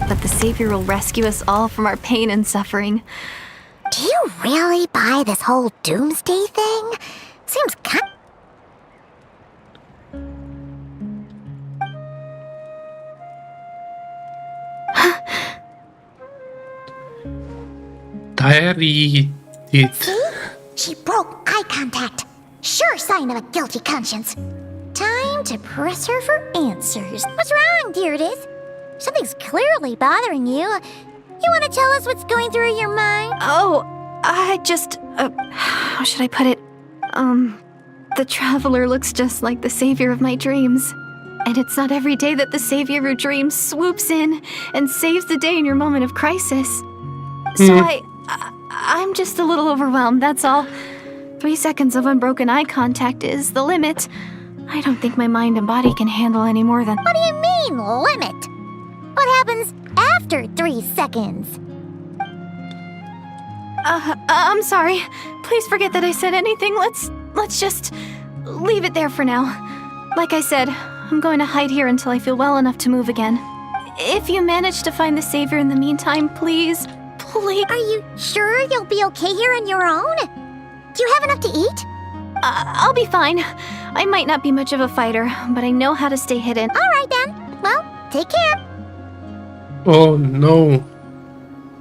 Speaker 6: But the Savior will rescue us all from our pain and suffering.
Speaker 4: Do you really buy this whole doomsday thing? Seems kind.
Speaker 2: Diary it.
Speaker 4: See? She broke eye contact. Sure sign of a guilty conscience. Time to press her for answers. What's wrong, Deirdis? Something's clearly bothering you. You want to tell us what's going through your mind?
Speaker 6: Oh, I just... how should I put it? The Traveler looks just like the Savior of my dreams. And it's not every day that the Savior of your dreams swoops in and saves the day in your moment of crisis. So I'm just a little overwhelmed, that's all. 3 seconds of unbroken eye contact is the limit. I don't think my mind and body can handle any more than...
Speaker 4: What do you mean, limit? What happens after 3 seconds?
Speaker 6: I'm sorry. Please forget that I said anything. Let's just leave it there for now. Like I said, I'm going to hide here until I feel well enough to move again. If you manage to find the Savior in the meantime, please.
Speaker 4: Are you sure you'll be okay here on your own? Do you have enough to eat?
Speaker 6: I'll be fine. I might not be much of a fighter, but I know how to stay hidden.
Speaker 4: All right then. Well, take care.
Speaker 2: Oh no.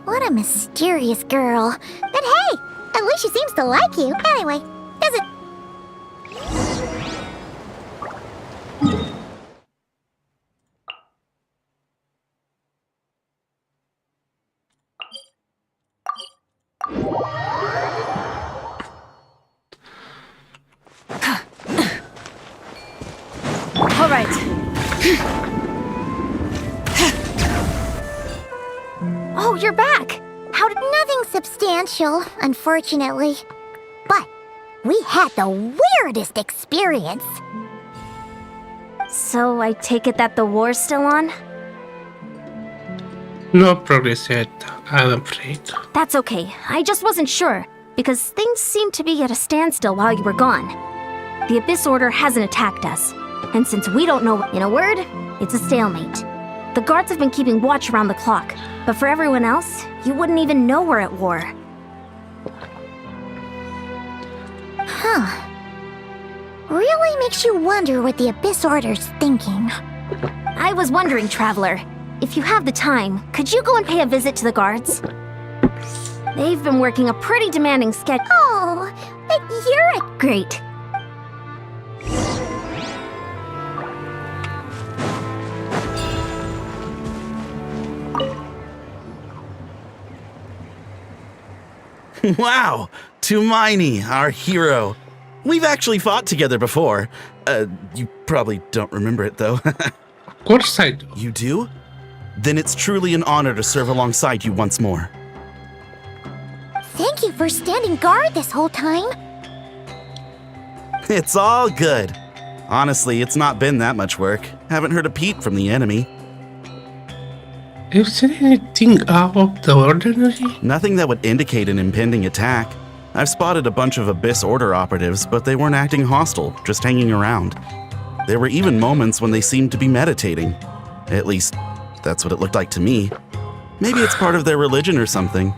Speaker 4: What a mysterious girl. But hey, at least she seems to like you. Anyway, does it...
Speaker 6: All right. Oh, you're back.
Speaker 4: How did... Nothing substantial, unfortunately. But we had the weirdest experience.
Speaker 3: So I take it that the war's still on?
Speaker 2: No progress yet, I'm afraid.
Speaker 3: That's okay. I just wasn't sure, because things seemed to be at a standstill while you were gone. The Abyss Order hasn't attacked us, and since we don't know, in a word, it's a stalemate. The guards have been keeping watch around the clock, but for everyone else, you wouldn't even know we're at war.
Speaker 4: Huh. Really makes you wonder what the Abyss Order's thinking.
Speaker 3: I was wondering, Traveler, if you have the time, could you go and pay a visit to the guards? They've been working a pretty demanding schedule.
Speaker 4: Oh, but you're a...
Speaker 3: Great.
Speaker 7: Wow, Tumaini, our hero. We've actually fought together before. You probably don't remember it, though.
Speaker 2: Of course I do.
Speaker 7: You do? Then it's truly an honor to serve alongside you once more.
Speaker 4: Thank you for standing guard this whole time.
Speaker 7: It's all good. Honestly, it's not been that much work. Haven't heard a peep from the enemy.
Speaker 2: Is there anything out of the ordinary?
Speaker 7: Nothing that would indicate an impending attack. I've spotted a bunch of Abyss Order operatives, but they weren't acting hostile, just hanging around. There were even moments when they seemed to be meditating. At least, that's what it looked like to me. Maybe it's part of their religion or something.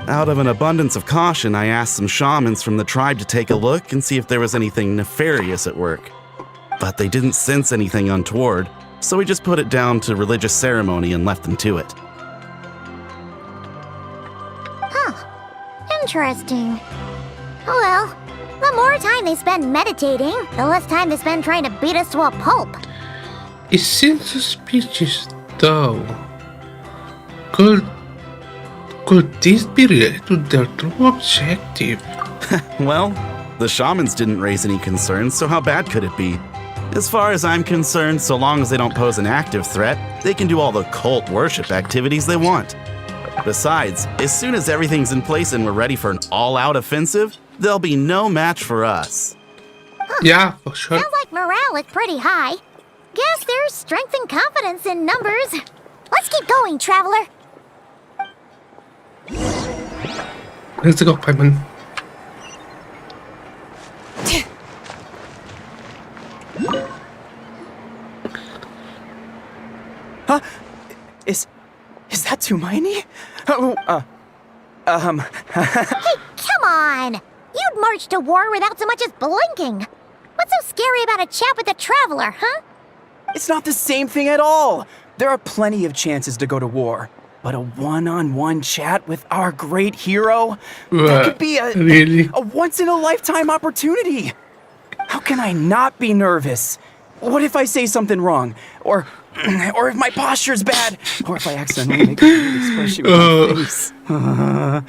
Speaker 7: Out of an abundance of caution, I asked some shamans from the tribe to take a look and see if there was anything nefarious at work. But they didn't sense anything untoward, so we just put it down to religious ceremony and left them to it.
Speaker 4: Interesting. Oh well, the more time they spend meditating, the less time they spend trying to beat us to a pulp.
Speaker 2: It seems suspicious, though. Could this be related to their true objective?
Speaker 7: Well, the shamans didn't raise any concerns, so how bad could it be? As far as I'm concerned, so long as they don't pose an active threat, they can do all the cult worship activities they want. Besides, as soon as everything's in place and we're ready for an all-out offensive, there'll be no match for us.
Speaker 2: Yeah, for sure.
Speaker 4: Sounds like morale is pretty high. Guess there's strength and confidence in numbers. Let's keep going, traveler.
Speaker 2: Let's go, Paimon.
Speaker 9: Huh? Is that Tumaini? Oh,
Speaker 4: Hey, come on! You'd march to war without so much as blinking. What's so scary about a chat with a traveler, huh?
Speaker 9: It's not the same thing at all. There are plenty of chances to go to war. But a one-on-one chat with our great hero? That could be
Speaker 2: Really?
Speaker 9: a once-in-a-lifetime opportunity. How can I not be nervous? What if I say something wrong? Or if my posture's bad? Or if I accidentally make a weird expression with my face? One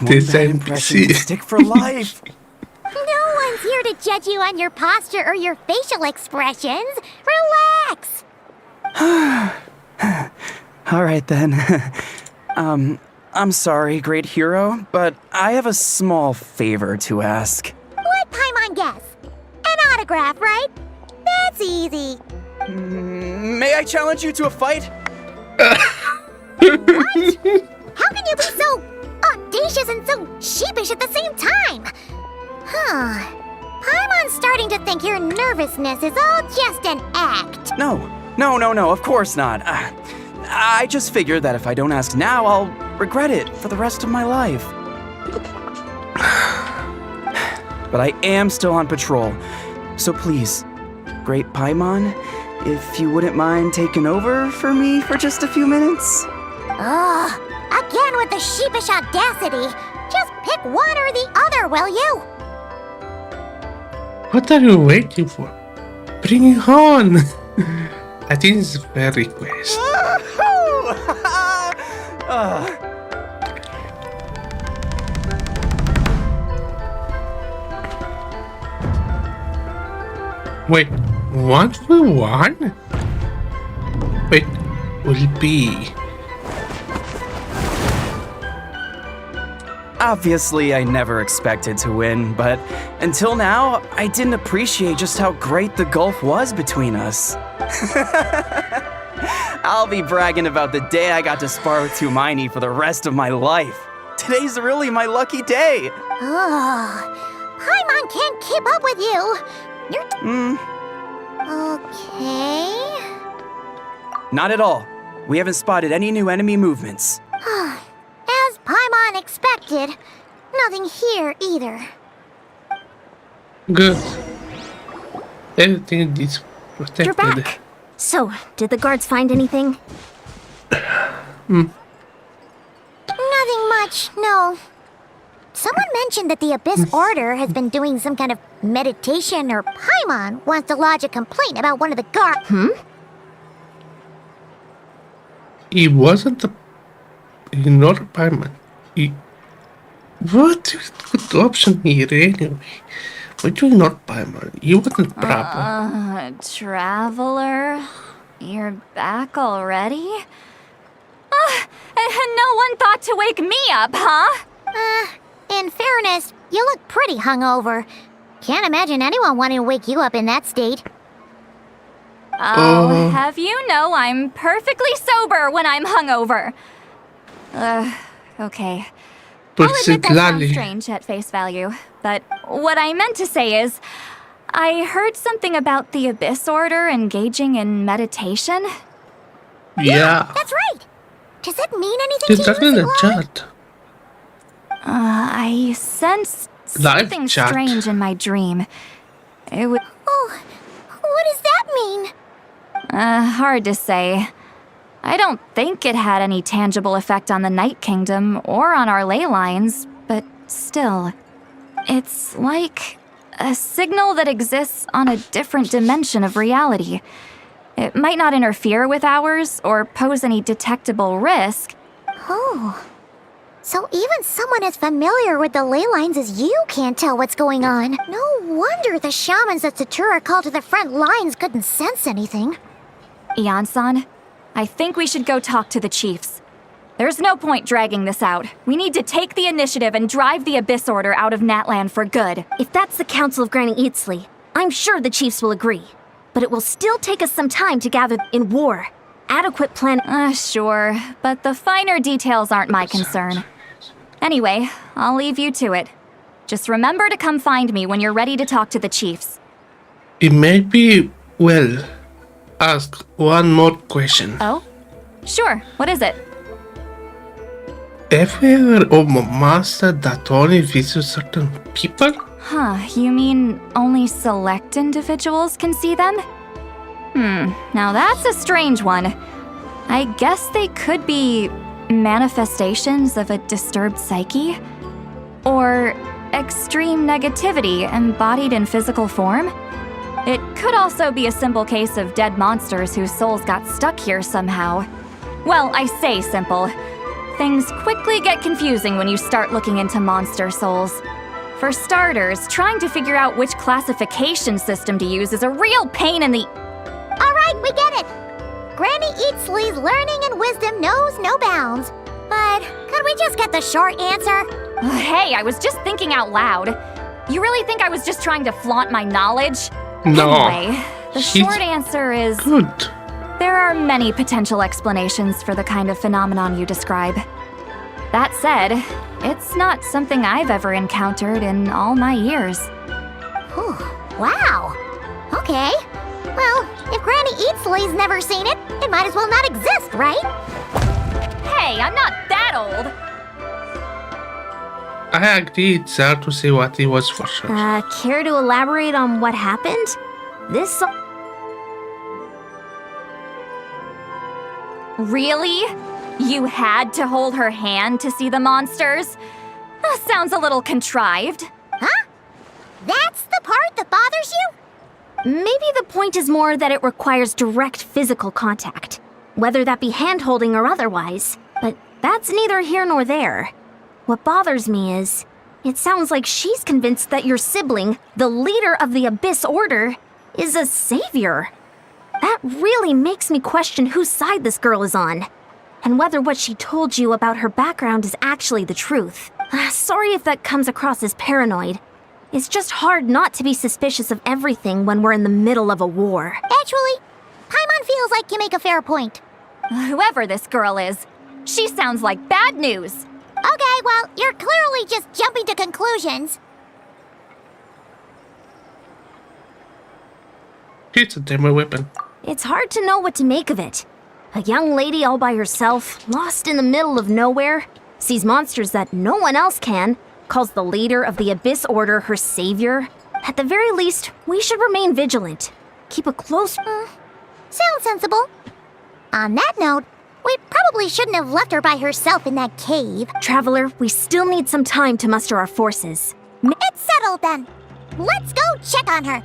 Speaker 2: This
Speaker 9: bad impression will
Speaker 2: NPC.
Speaker 9: stick for life.
Speaker 4: No one's here to judge you on your posture or your facial expressions. Relax!
Speaker 9: All right, then. I'm sorry, great hero, but I have a small favor to ask.
Speaker 4: Let Paimon guess. An autograph, right? That's easy.
Speaker 9: May I challenge you to a fight?
Speaker 4: What? How can you be so audacious and so sheepish at the same time? Huh. Paimon's starting to think your nervousness is all just an act.
Speaker 9: No, of course not. I just figured that if I don't ask now, I'll regret it for the rest of my life. But I am still on patrol, so please, Great Paimon, if you wouldn't mind taking over for me for just a few minutes?
Speaker 4: Ugh, again with the sheepish audacity. Just pick one or the other, will you?
Speaker 2: What are you waiting for? Bring it on! I think it's a fair request. Wait, 1v1? Wait, will it be?
Speaker 9: Obviously, I never expected to win, but until now, I didn't appreciate just how great the gulf was between us. I'll be bragging about the day I got to spar with Tumaini for the rest of my life. Today's really my lucky day.
Speaker 4: Ugh, Paimon can't keep up with you. You're... Okay...
Speaker 9: Not at all. We haven't spotted any new enemy movements.
Speaker 4: As Paimon expected, nothing here either.
Speaker 2: Good. Everything is protected.
Speaker 3: You're back. So, did the guards find anything?
Speaker 4: Nothing much, no. Someone mentioned that the Abyss Order has been doing some kind of meditation, or Paimon wants to lodge a complaint about one of the guards.
Speaker 2: It wasn't a... Ignore Paimon. What is the good option here anyway? Why do you ignore Paimon? It wasn't proper.
Speaker 6: Traveler? You're back already? No one thought to wake me up, huh?
Speaker 4: In fairness, you look pretty hungover. Can't imagine anyone wanting to wake you up in that state.
Speaker 6: Oh, have you know I'm perfectly sober when I'm hungover. Okay.
Speaker 2: But
Speaker 6: I'll admit that sounds
Speaker 2: gladly.
Speaker 6: strange at face value, but what I meant to say is, I heard something about the Abyss Order engaging in meditation.
Speaker 2: Yeah.
Speaker 4: That's right. Does it mean anything
Speaker 2: Did
Speaker 4: to
Speaker 2: that
Speaker 4: you,
Speaker 2: in the
Speaker 4: Mr. Lawler?
Speaker 2: chat?
Speaker 6: I sensed
Speaker 2: Live
Speaker 6: something
Speaker 2: chat.
Speaker 6: strange in my dream. It was
Speaker 4: Oh, what does that mean?
Speaker 6: hard to say. I don't think it had any tangible effect on the Night Kingdom or on our ley lines, but still. It's like a signal that exists on a different dimension of reality. It might not interfere with ours or pose any detectable risk.
Speaker 4: Oh. So even someone as familiar with the ley lines as you can't tell what's going on. No wonder the shamans that Satura called to the front lines couldn't sense anything.
Speaker 6: Ian-san, I think we should go talk to the chiefs. There's no point dragging this out. We need to take the initiative and drive the Abyss Order out of Natlan for good.
Speaker 3: If that's the Council of Granny Eatsley, I'm sure the chiefs will agree. But it will still take us some time to gather in war. Adequate plan.
Speaker 6: Sure, but the finer details aren't my concern. Anyway, I'll leave you to it. Just remember to come find me when you're ready to talk to the chiefs.
Speaker 2: It may be, well, ask one more question.
Speaker 6: Oh? Sure, what is it?
Speaker 2: Have you ever mastered that only visits certain people?
Speaker 6: Huh, you mean only select individuals can see them? Now that's a strange one. I guess they could be manifestations of a disturbed psyche? Or extreme negativity embodied in physical form? It could also be a simple case of dead monsters whose souls got stuck here somehow. Well, I say simple. Things quickly get confusing when you start looking into monster souls. For starters, trying to figure out which classification system to use is a real pain in the...
Speaker 4: Alright, we get it. Granny Eatsley's learning and wisdom knows no bounds. But could we just get the short answer?
Speaker 6: Hey, I was just thinking out loud. You really think I was just trying to flaunt my knowledge?
Speaker 2: No.
Speaker 6: Anyway, the
Speaker 2: She's
Speaker 6: short answer is...
Speaker 2: Good.
Speaker 6: There are many potential explanations for the kind of phenomenon you describe. That said, it's not something I've ever encountered in all my years.
Speaker 4: Whew, wow. Okay. Well, if Granny Eatsley's never seen it, it might as well not exist, right?
Speaker 6: Hey, I'm not that old!
Speaker 2: I agree, it's hard to say what it was for sure.
Speaker 3: Care to elaborate on what happened? This...
Speaker 6: Really? You had to hold her hand to see the monsters? Sounds a little contrived.
Speaker 4: Huh? That's the part that bothers you?
Speaker 3: Maybe the point is more that it requires direct physical contact, whether that be hand-holding or otherwise. But that's neither here nor there. What bothers me is, it sounds like she's convinced that your sibling, the leader of the Abyss Order, is a savior. That really makes me question whose side this girl is on, and whether what she told you about her background is actually the truth. Sorry if that comes across as paranoid. It's just hard not to be suspicious of everything when we're in the middle of a war.
Speaker 4: Actually, Paimon feels like you make a fair point.
Speaker 6: Whoever this girl is, she sounds like bad news.
Speaker 4: Okay, well, you're clearly just jumping to conclusions.
Speaker 2: It's a demo weapon.
Speaker 3: It's hard to know what to make of it. A young lady all by herself, lost in the middle of nowhere, sees monsters that no one else can, calls the leader of the Abyss Order her savior. At the very least, we should remain vigilant. Keep a close...
Speaker 4: Sounds sensible. On that note, we probably shouldn't have left her by herself in that cave.
Speaker 3: Traveler, we still need some time to muster our forces.
Speaker 4: It's settled then. Let's go check on her.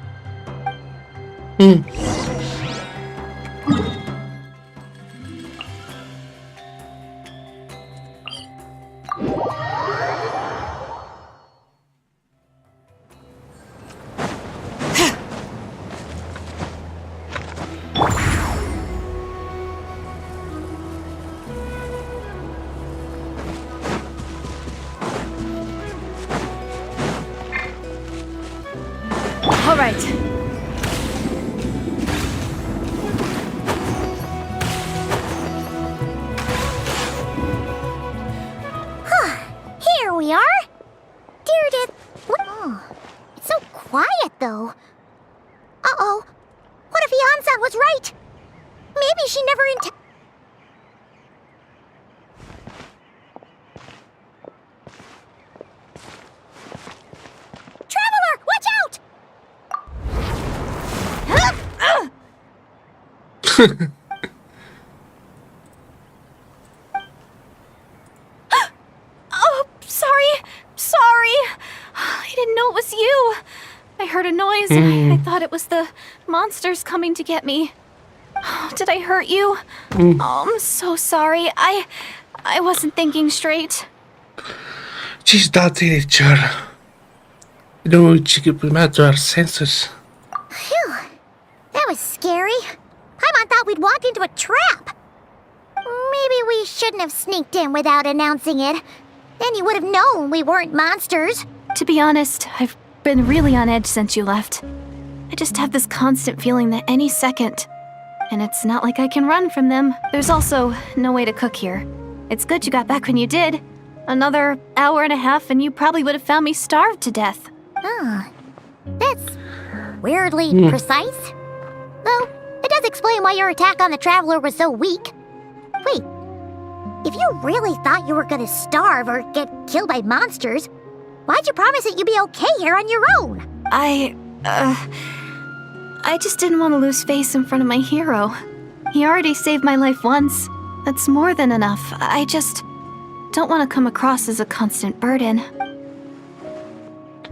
Speaker 4: though. Uh-oh. What if Yan-san was right? Maybe she never Traveler, watch out!
Speaker 6: Oh, sorry. I didn't know it was you. I heard a noise. I thought it was the monsters coming to get me. Oh, did I hurt you? Oh, I'm so sorry. I wasn't thinking straight.
Speaker 2: She's that teenager. You know, she could be mad to her senses.
Speaker 4: Phew. That was scary. Paimon thought we'd walked into a trap. Maybe we shouldn't have sneaked in without announcing it. Then you would have known we weren't monsters.
Speaker 6: To be honest, I've been really on edge since you left. I just have this constant feeling that any second, and it's not like I can run from them. There's also no way to cook here. It's good you got back when you did. Another hour and a half and you probably would have found me starved to death.
Speaker 4: That's weirdly precise. Though, it does explain why your attack on the Traveler was so weak. Wait, if you really thought you were gonna starve or get killed by monsters, why'd you promise that you'd be okay here on your own?
Speaker 6: I just didn't want to lose face in front of my hero. He already saved my life once. That's more than enough. I just don't want to come across as a constant burden.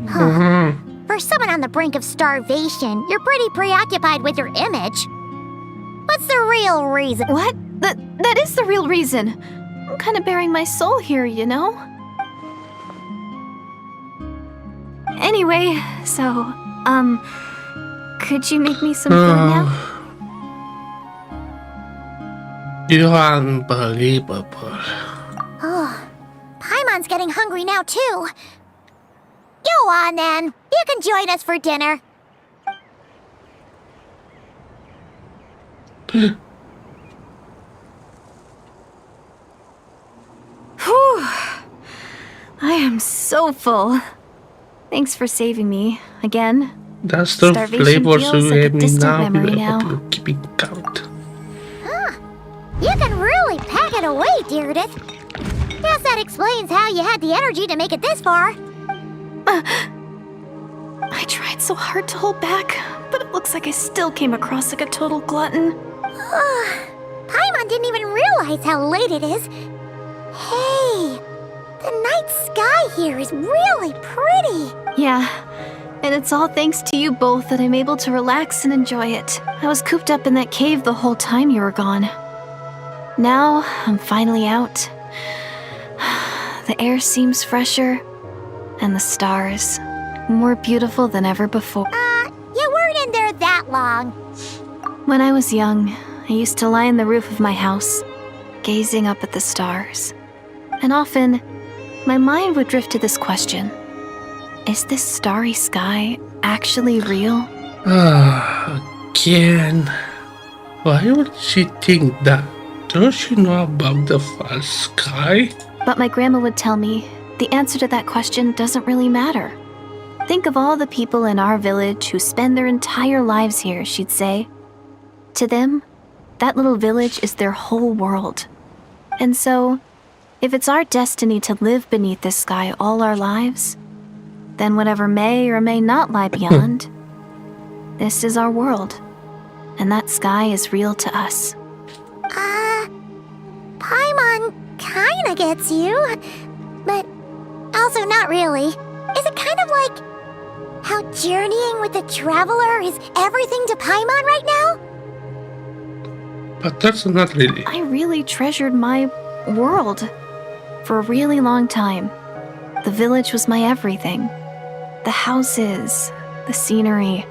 Speaker 4: For someone on the brink of starvation, you're pretty preoccupied with your image. What's the real reason?
Speaker 6: What? That is the real reason. I'm kind of bearing my soul here, you know? Anyway, so, could you make me some food now?
Speaker 2: You're unbelievable.
Speaker 4: Oh, Paimon's getting hungry now, too. Go on, then. You can join us for dinner.
Speaker 6: Whew. I am so full. Thanks for saving me, again.
Speaker 2: That's the
Speaker 6: Starvation
Speaker 2: flavors
Speaker 6: feels
Speaker 2: you
Speaker 6: like a
Speaker 2: gave me
Speaker 6: distant
Speaker 2: now.
Speaker 6: memory
Speaker 2: I
Speaker 6: now.
Speaker 2: hope you're keeping count.
Speaker 4: You can really pack it away, Deirdith. Guess that explains how you had the energy to make it this far.
Speaker 6: I tried so hard to hold back, but it looks like I still came across like a total glutton.
Speaker 4: Paimon didn't even realize how late it is. Hey, the night sky here is really pretty.
Speaker 6: Yeah, and it's all thanks to you both that I'm able to relax and enjoy it. I was cooped up in that cave the whole time you were gone. Now, I'm finally out. The air seems fresher, and the stars more beautiful than ever before.
Speaker 4: You weren't in there that long.
Speaker 6: When I was young, I used to lie on the roof of my house, gazing up at the stars. And often, my mind would drift to this question. Is this starry sky actually real?
Speaker 2: Again. Why would she think that? Does she know about the false sky?
Speaker 6: But my grandma would tell me the answer to that question doesn't really matter. Think of all the people in our village who spend their entire lives here, she'd say. To them, that little village is their whole world. And so, if it's our destiny to live beneath this sky all our lives, then whatever may or may not lie beyond, this is our world. And that sky is real to us.
Speaker 4: Paimon kinda gets you, but also not really. Is it kind of like how journeying with the Traveler is everything to Paimon right now?
Speaker 2: But that's not really.
Speaker 6: I really treasured my world for a really long time. The village was my everything. The houses, the scenery,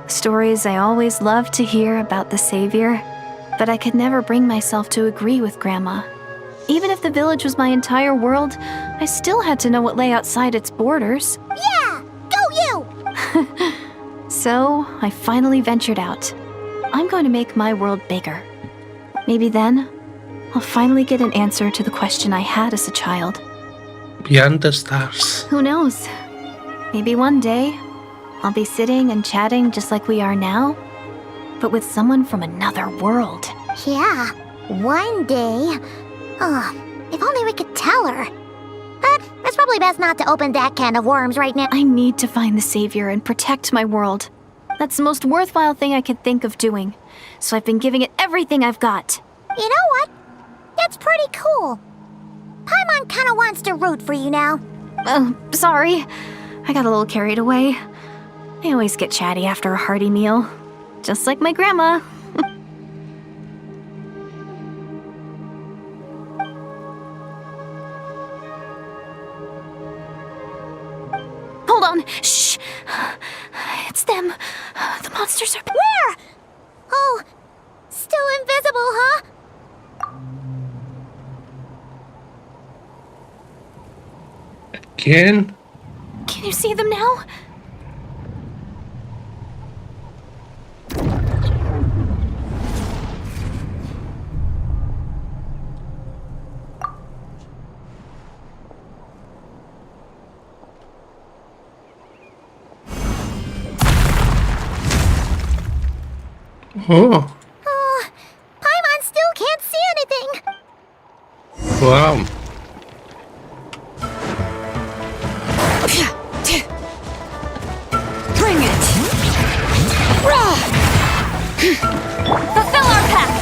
Speaker 6: stories I always loved to hear about the Savior. But I could never bring myself to agree with Grandma. Even if the village was my entire world, I still had to know what lay outside its borders.
Speaker 4: Yeah! Go you!
Speaker 6: So, I finally ventured out. I'm going to make my world bigger. Maybe then, I'll finally get an answer to the question I had as a child.
Speaker 2: Beyond the stars.
Speaker 6: Who knows? Maybe one day, I'll be sitting and chatting just like we are now, but with someone from another world.
Speaker 4: Yeah, one day. Oh, if only we could tell her. But it's probably best not to open that can of worms right now.
Speaker 6: I need to find the Savior and protect my world. That's the most worthwhile thing I could think of doing, so I've been giving it everything I've got.
Speaker 4: You know what? That's pretty cool. Paimon kinda wants to root for you now.
Speaker 6: Oh, sorry. I got a little carried away. I always get chatty after a hearty meal, just like my grandma. Hold on. Shh. It's them. The monsters are...
Speaker 4: Where? Oh, still invisible, huh?
Speaker 2: Again?
Speaker 6: Can you see them now?
Speaker 2: Oh,
Speaker 4: Oh, Paimon still can't see anything.
Speaker 2: wow.
Speaker 6: Bring it! Fulfill our pact!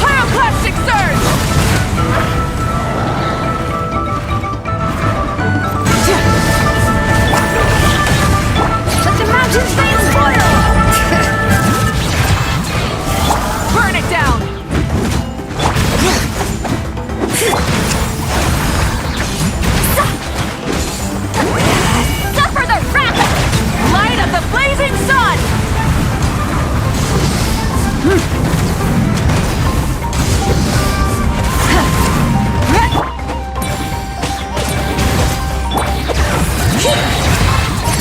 Speaker 6: Pyroclastic surge! Let the mountains veins boil! Burn it down! Suffer the wrath! Light of the blazing sun!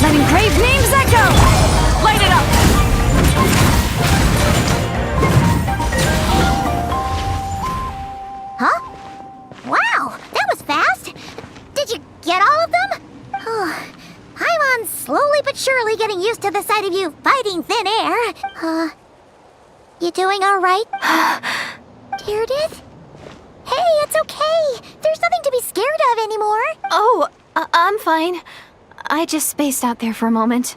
Speaker 6: Letting grave names echo! Light it up!
Speaker 4: Huh? Wow, that was fast. Did you get all of them? Paimon's slowly but surely getting used to the sight of you fighting thin air. You doing all right? Deirdith? Hey, it's okay. There's nothing to be scared of anymore.
Speaker 6: Oh, I'm fine. I just spaced out there for a moment.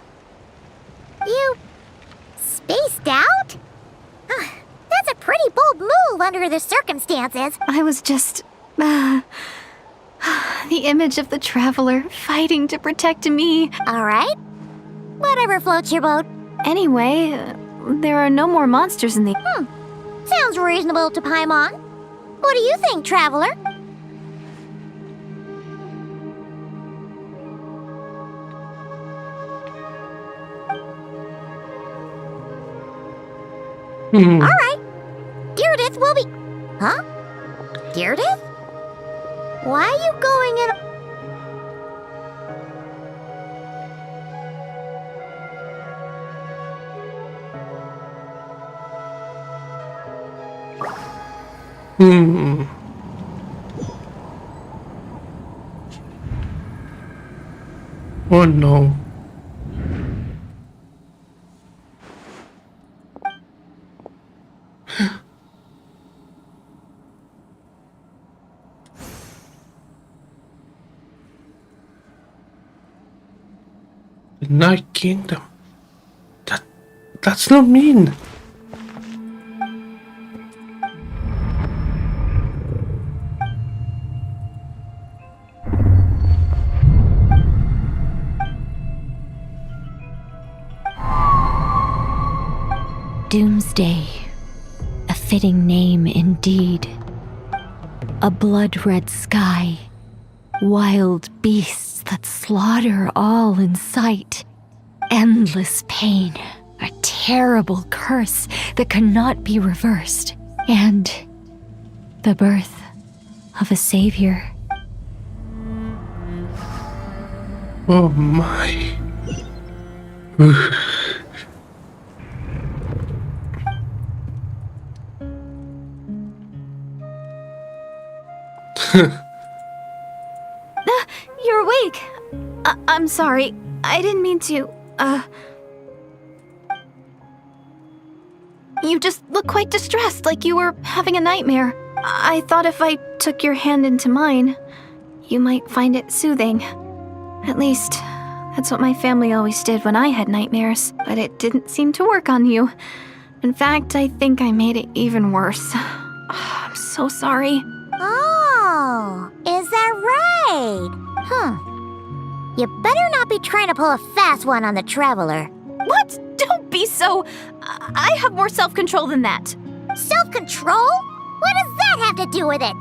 Speaker 4: You spaced out? That's a pretty bold move under the circumstances.
Speaker 6: I was just... the image of the traveler fighting to protect me.
Speaker 4: All right. Whatever floats your boat.
Speaker 6: Anyway, there are no more monsters in the...
Speaker 4: Sounds reasonable to Paimon. What do you think, traveler? All right. Deirdith will be... Huh? Deirdith? Why are you going in...
Speaker 2: Oh no. The Night Kingdom. That's not mean.
Speaker 10: Doomsday. A fitting name indeed. A blood-red sky. Wild beasts that slaughter all in sight. Endless pain. A terrible curse that cannot be reversed. And the birth of a savior.
Speaker 2: Oh my.
Speaker 1: You're awake. I'm sorry. I didn't mean to, You just look quite distressed, like you were having a nightmare. I thought if I took your hand into mine, you might find it soothing. At least, that's what my family always did when I had nightmares, but it didn't seem to work on you. In fact, I think I made it even worse. I'm so sorry.
Speaker 4: Oh, is that right? You better not be trying to pull a fast one on the Traveler.
Speaker 1: What? Don't be so... I have more self-control than that.
Speaker 4: Self-control? What does that have to do with it?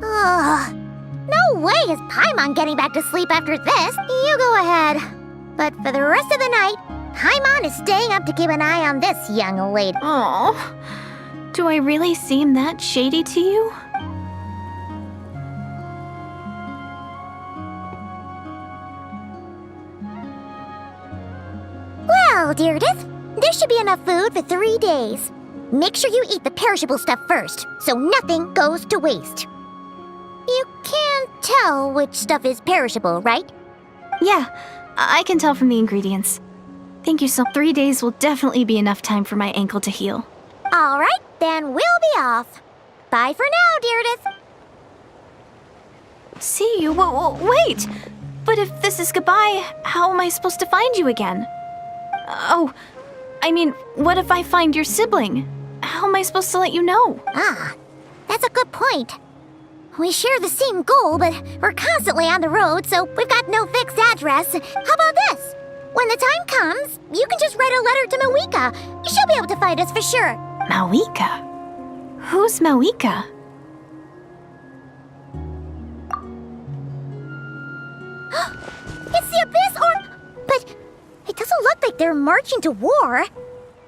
Speaker 4: Ugh. No way is Paimon getting back to sleep after this. You go ahead. But for the rest of the night, Paimon is staying up to keep an eye on this young lady.
Speaker 1: Oh, do I really seem that shady to you?
Speaker 4: Well, Deirdith, there should be enough food for 3 days. Make sure you eat the perishable stuff first, so nothing goes to waste. You can't tell which stuff is perishable, right?
Speaker 1: Yeah, I can tell from the ingredients. Thank you so 3 days will definitely be enough time for my ankle to heal.
Speaker 4: All right, then we'll be off. Bye for now, Deirdith.
Speaker 1: See you? Wait! But if this is goodbye, how am I supposed to find you again? Oh, I mean, what if I find your sibling? How am I supposed to let you know?
Speaker 4: Ah, that's a good point. We share the same goal, but we're constantly on the road, so we've got no fixed address. How about this? When the time comes, you can just write a letter to Mawika. She'll be able to find us for sure.
Speaker 1: Mawika? Who's Mawika?
Speaker 4: It's the Abyss, but it doesn't look like they're marching to war.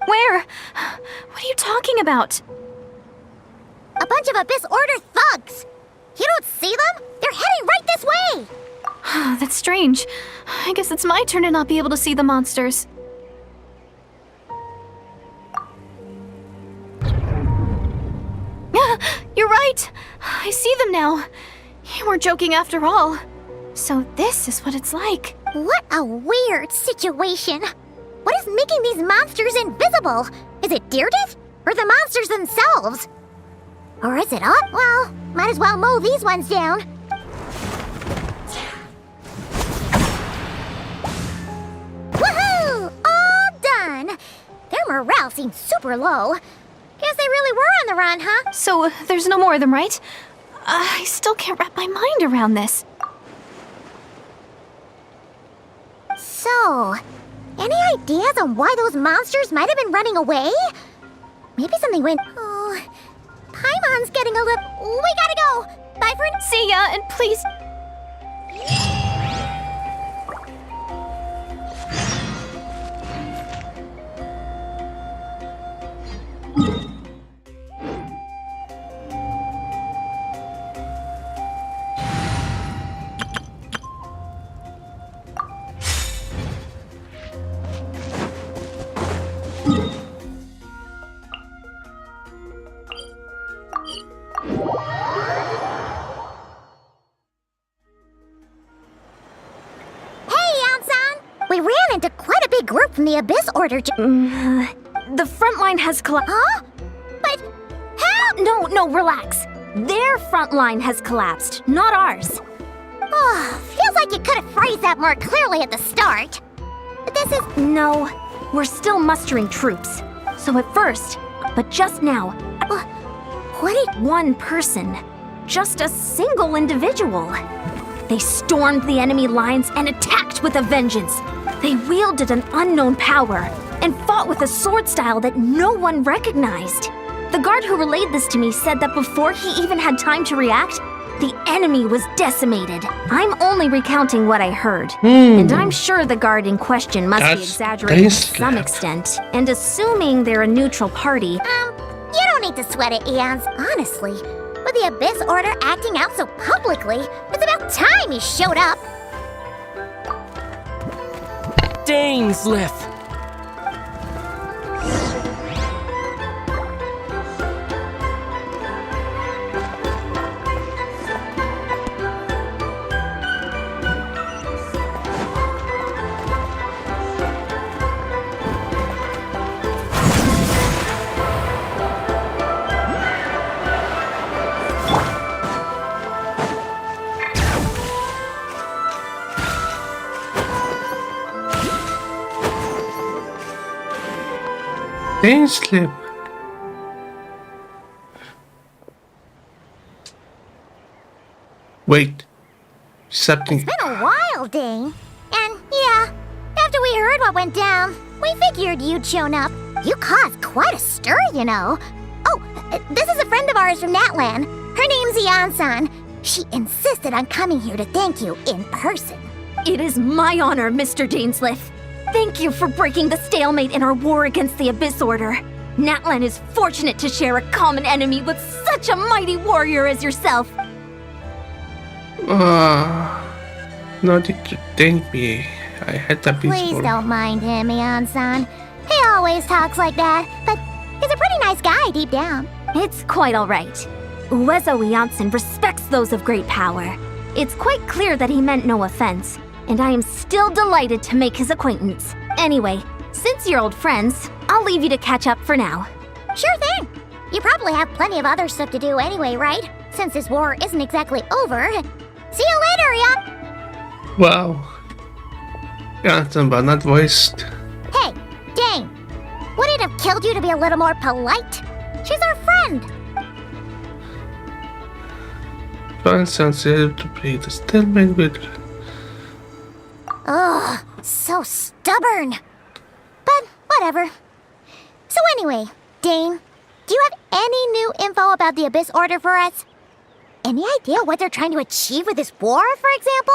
Speaker 1: Where? What are you talking about?
Speaker 4: A bunch of Abyss Order thugs. You don't see them? They're heading right this way.
Speaker 1: That's strange. I guess it's my turn to not be able to see the monsters. You're right. I see them now. You weren't joking after all. So this is what it's like.
Speaker 4: What a weird situation. What is making these monsters invisible? Is it Deirdith? Or the monsters themselves? Or is it us? Well, might as well mow these ones down. Woohoo! All done! Their morale seems super low. Guess they really were on the run, huh?
Speaker 1: So there's no more of them, right? I still can't wrap my mind around this.
Speaker 4: So, any ideas on why those monsters might have been running away? Maybe something went... Oh, Paimon's getting a little... We gotta go! Bye for...
Speaker 1: See ya, and please...
Speaker 4: Group from the Abyss Order
Speaker 1: the front line has collapsed.
Speaker 4: Huh? But how?
Speaker 1: No, relax. Their front line has collapsed, not ours.
Speaker 4: Oh, feels like you could have phrased that more clearly at the start. But this is...
Speaker 1: No, we're still mustering troops. So at first, but just now...
Speaker 4: What did...
Speaker 1: One person. Just a single individual. They stormed the enemy lines and attacked with a vengeance. They wielded an unknown power and fought with a sword style that no one recognized. The guard who relayed this to me said that before he even had time to react, the enemy was decimated. I'm only recounting what I heard. And I'm sure the guard in question must be exaggerating to some extent. And assuming they're a neutral party...
Speaker 4: you don't need to sweat it, Eons, honestly. With the Abyss Order acting out so publicly, it's about time he showed up.
Speaker 11: Dainsleif.
Speaker 2: Dainsleif. Wait. Something.
Speaker 4: It's been a while, Dane. And yeah, after we heard what went down, we figured you'd shown up. You caused quite a stir, you know. Oh, this is a friend of ours from Natlan. Her name's Ian-san. She insisted on coming here to thank you in person.
Speaker 1: It is my honor, Mr. Dainsleif. Thank you for breaking the stalemate in our war against the Abyss Order. Natlan is fortunate to share a common enemy with such a mighty warrior as yourself.
Speaker 2: Not to thank me. I had to be
Speaker 4: Please
Speaker 2: sorry.
Speaker 4: don't mind him, Ian-san. He always talks like that, but he's a pretty nice guy deep down.
Speaker 1: It's quite all right. Uezo Janssen respects those of great power. It's quite clear that he meant no offense, and I am still delighted to make his acquaintance. Anyway, since you're old friends, I'll leave you to catch up for now.
Speaker 4: Sure thing. You probably have plenty of other stuff to do anyway, right? Since this war isn't exactly over. See you later, Ian.
Speaker 2: Wow. Janssen, but not voiced.
Speaker 4: Hey, Dane. Would it have killed you to be a little more polite? She's our friend.
Speaker 2: Janssen said to play the stalemate with.
Speaker 4: Ugh, so stubborn. But whatever. So anyway, Dane, do you have any new info about the Abyss Order for us? Any idea what they're trying to achieve with this war, for example?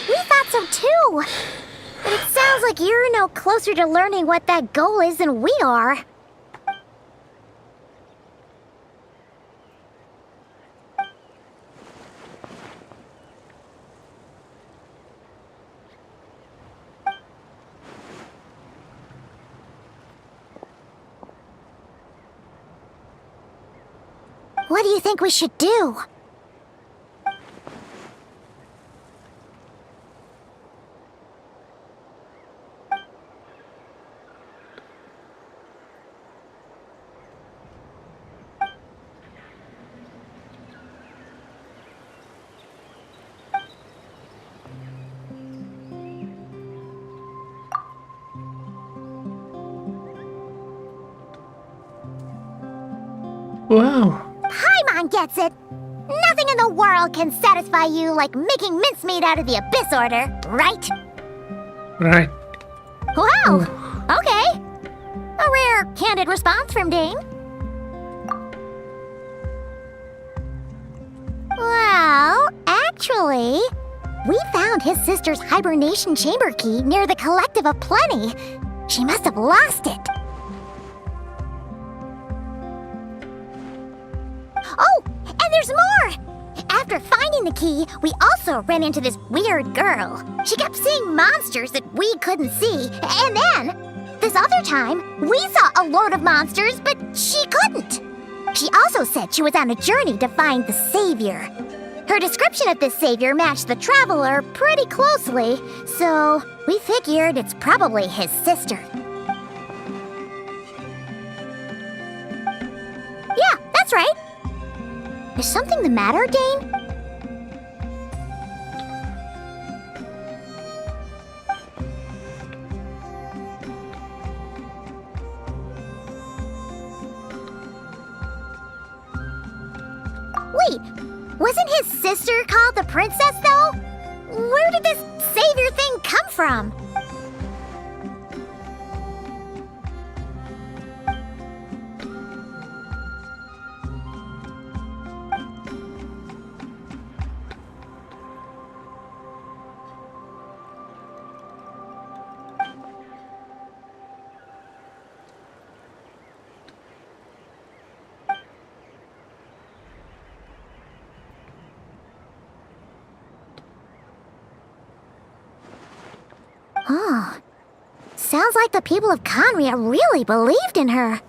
Speaker 4: We thought so too. But it sounds like you're no closer to learning what that goal is than we are. What do you think we should do?
Speaker 2: Wow.
Speaker 4: Paimon gets it. Nothing in the world can satisfy you like making mincemeat out of the Abyss Order, right?
Speaker 2: Right.
Speaker 4: Wow. Okay. A rare, candid response from Dane. Well, actually, we found his sister's hibernation chamber key near the Collective of Plenty. She must have lost it. Oh, and there's more! After finding the key, we also ran into this weird girl. She kept seeing monsters that we couldn't see, and then, this other time, we saw a load of monsters, but she couldn't. She also said she was on a journey to find the Savior. Her description of this Savior matched the Traveler pretty closely, so we figured it's probably his sister. Yeah, that's right. Is something the matter, Dane? Wait, wasn't his sister called the princess, though? Where did this savior thing come from? Sounds like the people of Conria really believed in her.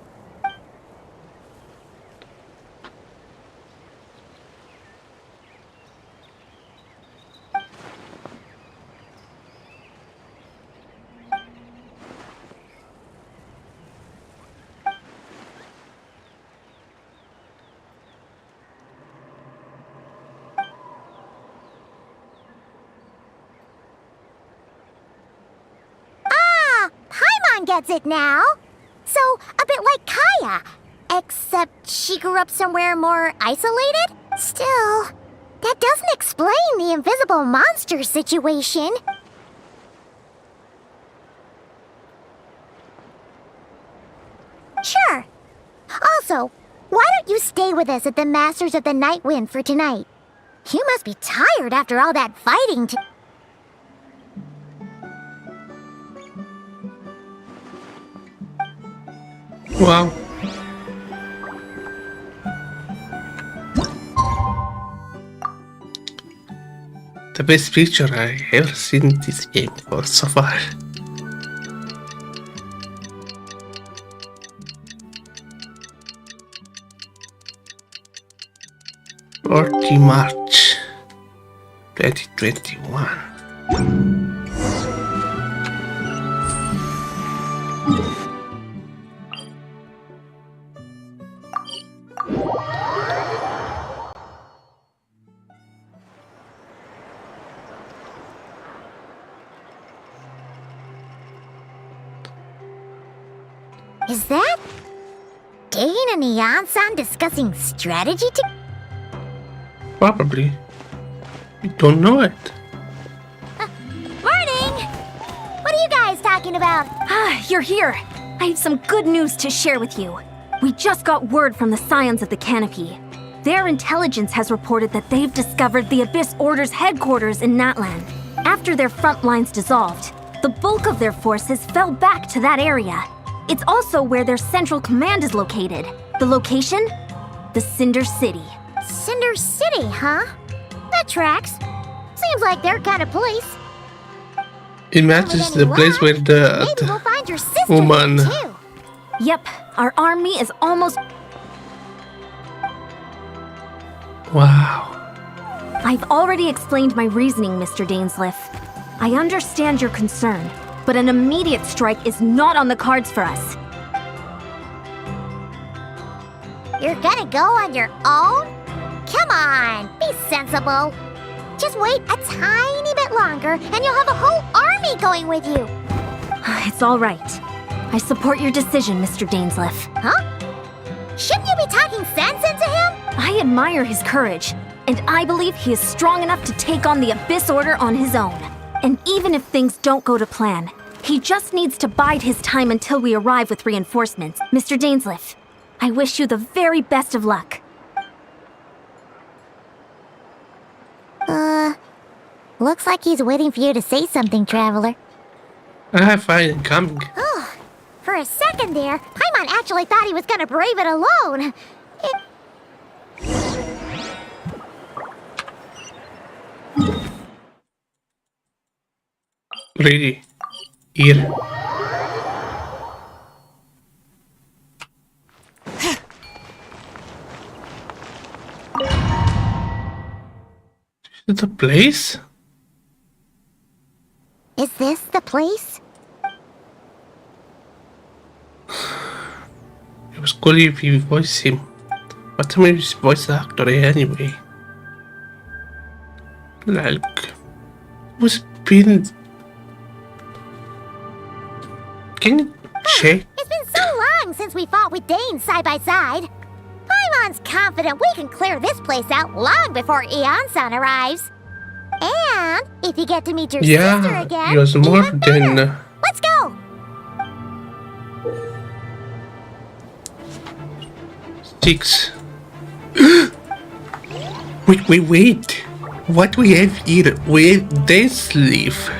Speaker 4: Gets it now. So, a bit like Kaya. Except she grew up somewhere more isolated? Still, that doesn't explain the invisible monster situation. Sure. Also, why don't you stay with us at the Masters of the Night Wind for tonight? You must be tired after all that fighting to...
Speaker 2: Wow. The best picture I ever seen in this game so far. March 2021.
Speaker 4: Is that Dane and Ian-san discussing strategy to...
Speaker 2: Probably. We don't know it.
Speaker 4: Morning! What are you guys talking about?
Speaker 3: Ah, you're here. I have some good news to share with you. We just got word from the Scions of the Canopy. Their intelligence has reported that they've discovered the Abyss Order's headquarters in Natlan. After their front lines dissolved, the bulk of their forces fell back to that area. It's also where their central command is located. The location? The Cinder City.
Speaker 4: Cinder City, huh? That tracks. Seems like their kind of place.
Speaker 2: It matches the place where
Speaker 4: Maybe we'll find your sister
Speaker 2: woman.
Speaker 4: there, too.
Speaker 3: Yep, our army is almost...
Speaker 2: Wow.
Speaker 3: I've already explained my reasoning, Mr. Dainsleif. I understand your concern, but an immediate strike is not on the cards for us.
Speaker 4: You're gonna go on your own? Come on, be sensible. Just wait a tiny bit longer and you'll have a whole army going with you.
Speaker 3: It's all right. I support your decision, Mr. Dainsleif.
Speaker 4: Huh? Shouldn't you be talking sense into him?
Speaker 3: I admire his courage, and I believe he is strong enough to take on the Abyss Order on his own. And even if things don't go to plan, he just needs to bide his time until we arrive with reinforcements. Mr. Dainsleif, I wish you the very best of luck.
Speaker 4: Looks like he's waiting for you to say something, Traveler.
Speaker 2: I find it coming.
Speaker 4: Oh, for a second there, Paimon actually thought he was gonna brave it alone.
Speaker 2: Really? Here. Is it the place?
Speaker 4: Is this the place?
Speaker 2: It was cool if you voice him. But I mean, he's voice actor anyway. Like, who's been? Can you check?
Speaker 4: It's been so long since we fought with Dane side by side. Paimon's confident we can clear this place out long before Ian-san arrives. And if you get to meet your sister again,
Speaker 2: it was more
Speaker 4: even
Speaker 2: than.
Speaker 4: better. Let's go!
Speaker 2: Six. Wait. What we have here? We have this leaf.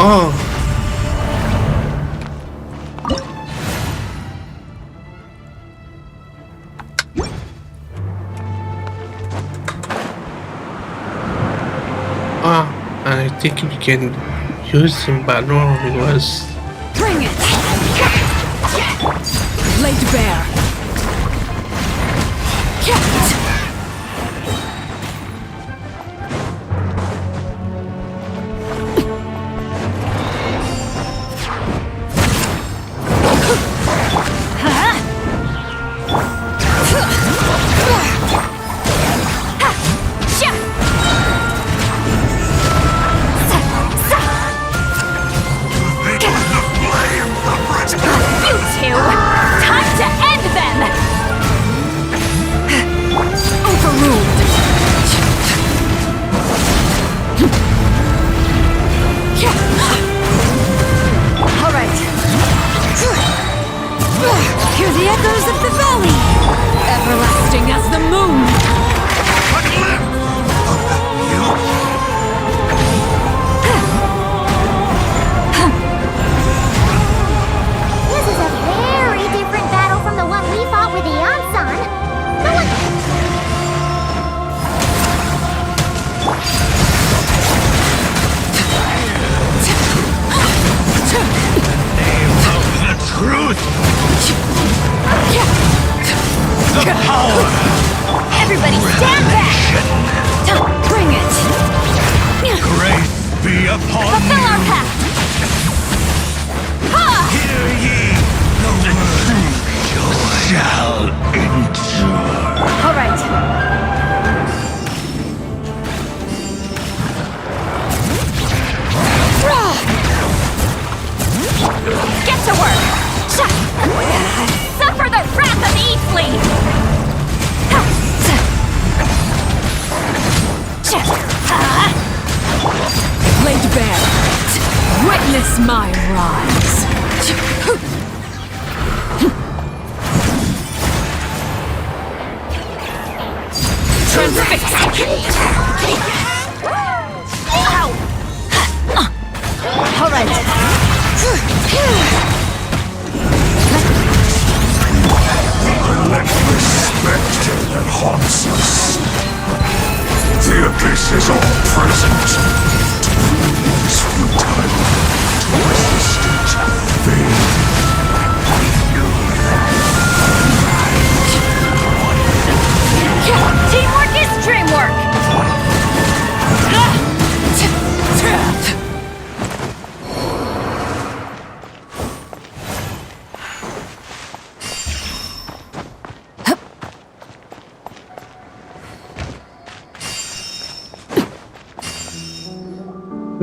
Speaker 2: Oh. Ah, I think we can use him, but no, it was.
Speaker 10: Bring it! Laid bare.
Speaker 6: You two! Time to end them!
Speaker 10: Overruled. All right. Hear the echoes of the valley, everlasting as the moon.
Speaker 4: This is a very different battle from the one we fought with the Ansan. No one...
Speaker 8: The truth! The power!
Speaker 6: Everybody stand back!
Speaker 10: Bring it.
Speaker 8: Grace be upon
Speaker 6: Fulfill our
Speaker 8: you!
Speaker 6: pact!
Speaker 8: Hear ye the truth shall endure.
Speaker 6: All right. Get to work! Suffer the wrath of Eastleigh!
Speaker 10: Laid bare. Witness my rise. All right.
Speaker 8: Let respect that haunts us. The abyss is all present. It is futile to resist it. Vain.
Speaker 6: Teamwork is dreamwork!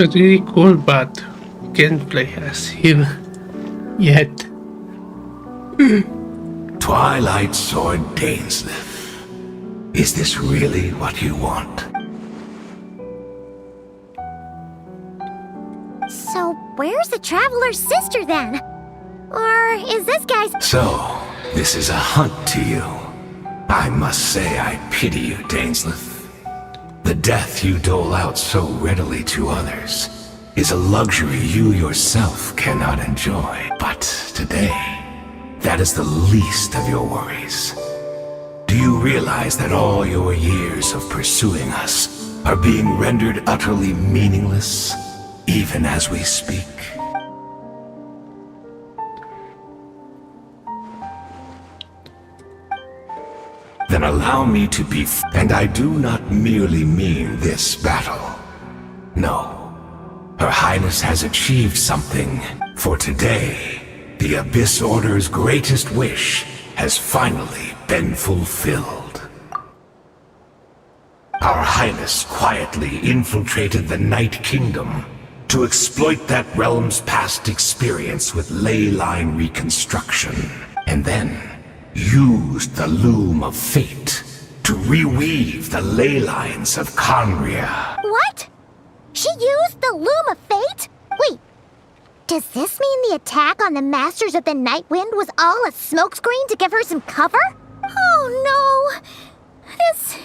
Speaker 2: It's really cool, but can't play as him yet.
Speaker 8: Twilight Sword Dainsleif. Is this really what you want?
Speaker 4: So, where's the Traveler's sister then? Or is this guy's...
Speaker 8: So, this is a hunt to you. I must say I pity you, Dainsleif. The death you dole out so readily to others is a luxury you yourself cannot enjoy. But today, that is the least of your worries. Do you realize that all your years of pursuing us are being rendered utterly meaningless, even as we speak? Then allow me to be and I do not merely mean this battle. No. Her Highness has achieved something. For today, the Abyss Order's greatest wish has finally been fulfilled. Our Highness quietly infiltrated the Night Kingdom to exploit that realm's past experience with ley line reconstruction, and then used the Loom of Fate to reweave the ley lines of Conria.
Speaker 4: What? She used the Loom of Fate? Wait, does this mean the attack on the Masters of the Night Wind was all a smokescreen to give her some cover? Oh no, this...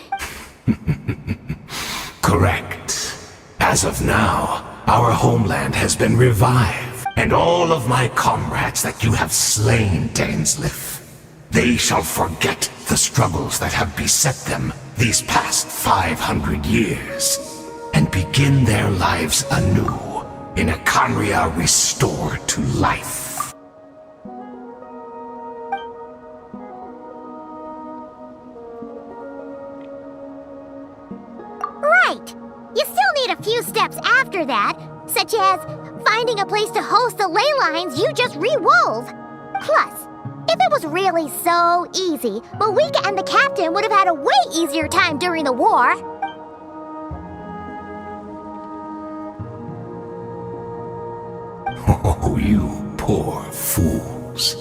Speaker 8: Correct. As of now, our homeland has been revived, and all of my comrades that you have slain, Dainsleif, they shall forget the struggles that have beset them these past 500 years, and begin begin their lives anew in a Canria restored to life.
Speaker 4: Right! You still need a few steps after that, such as finding a place to host the ley lines you just re-wove. Plus, if it was really so easy, Moeka and the captain would have had a way easier time during the war.
Speaker 8: Oh, you poor fools.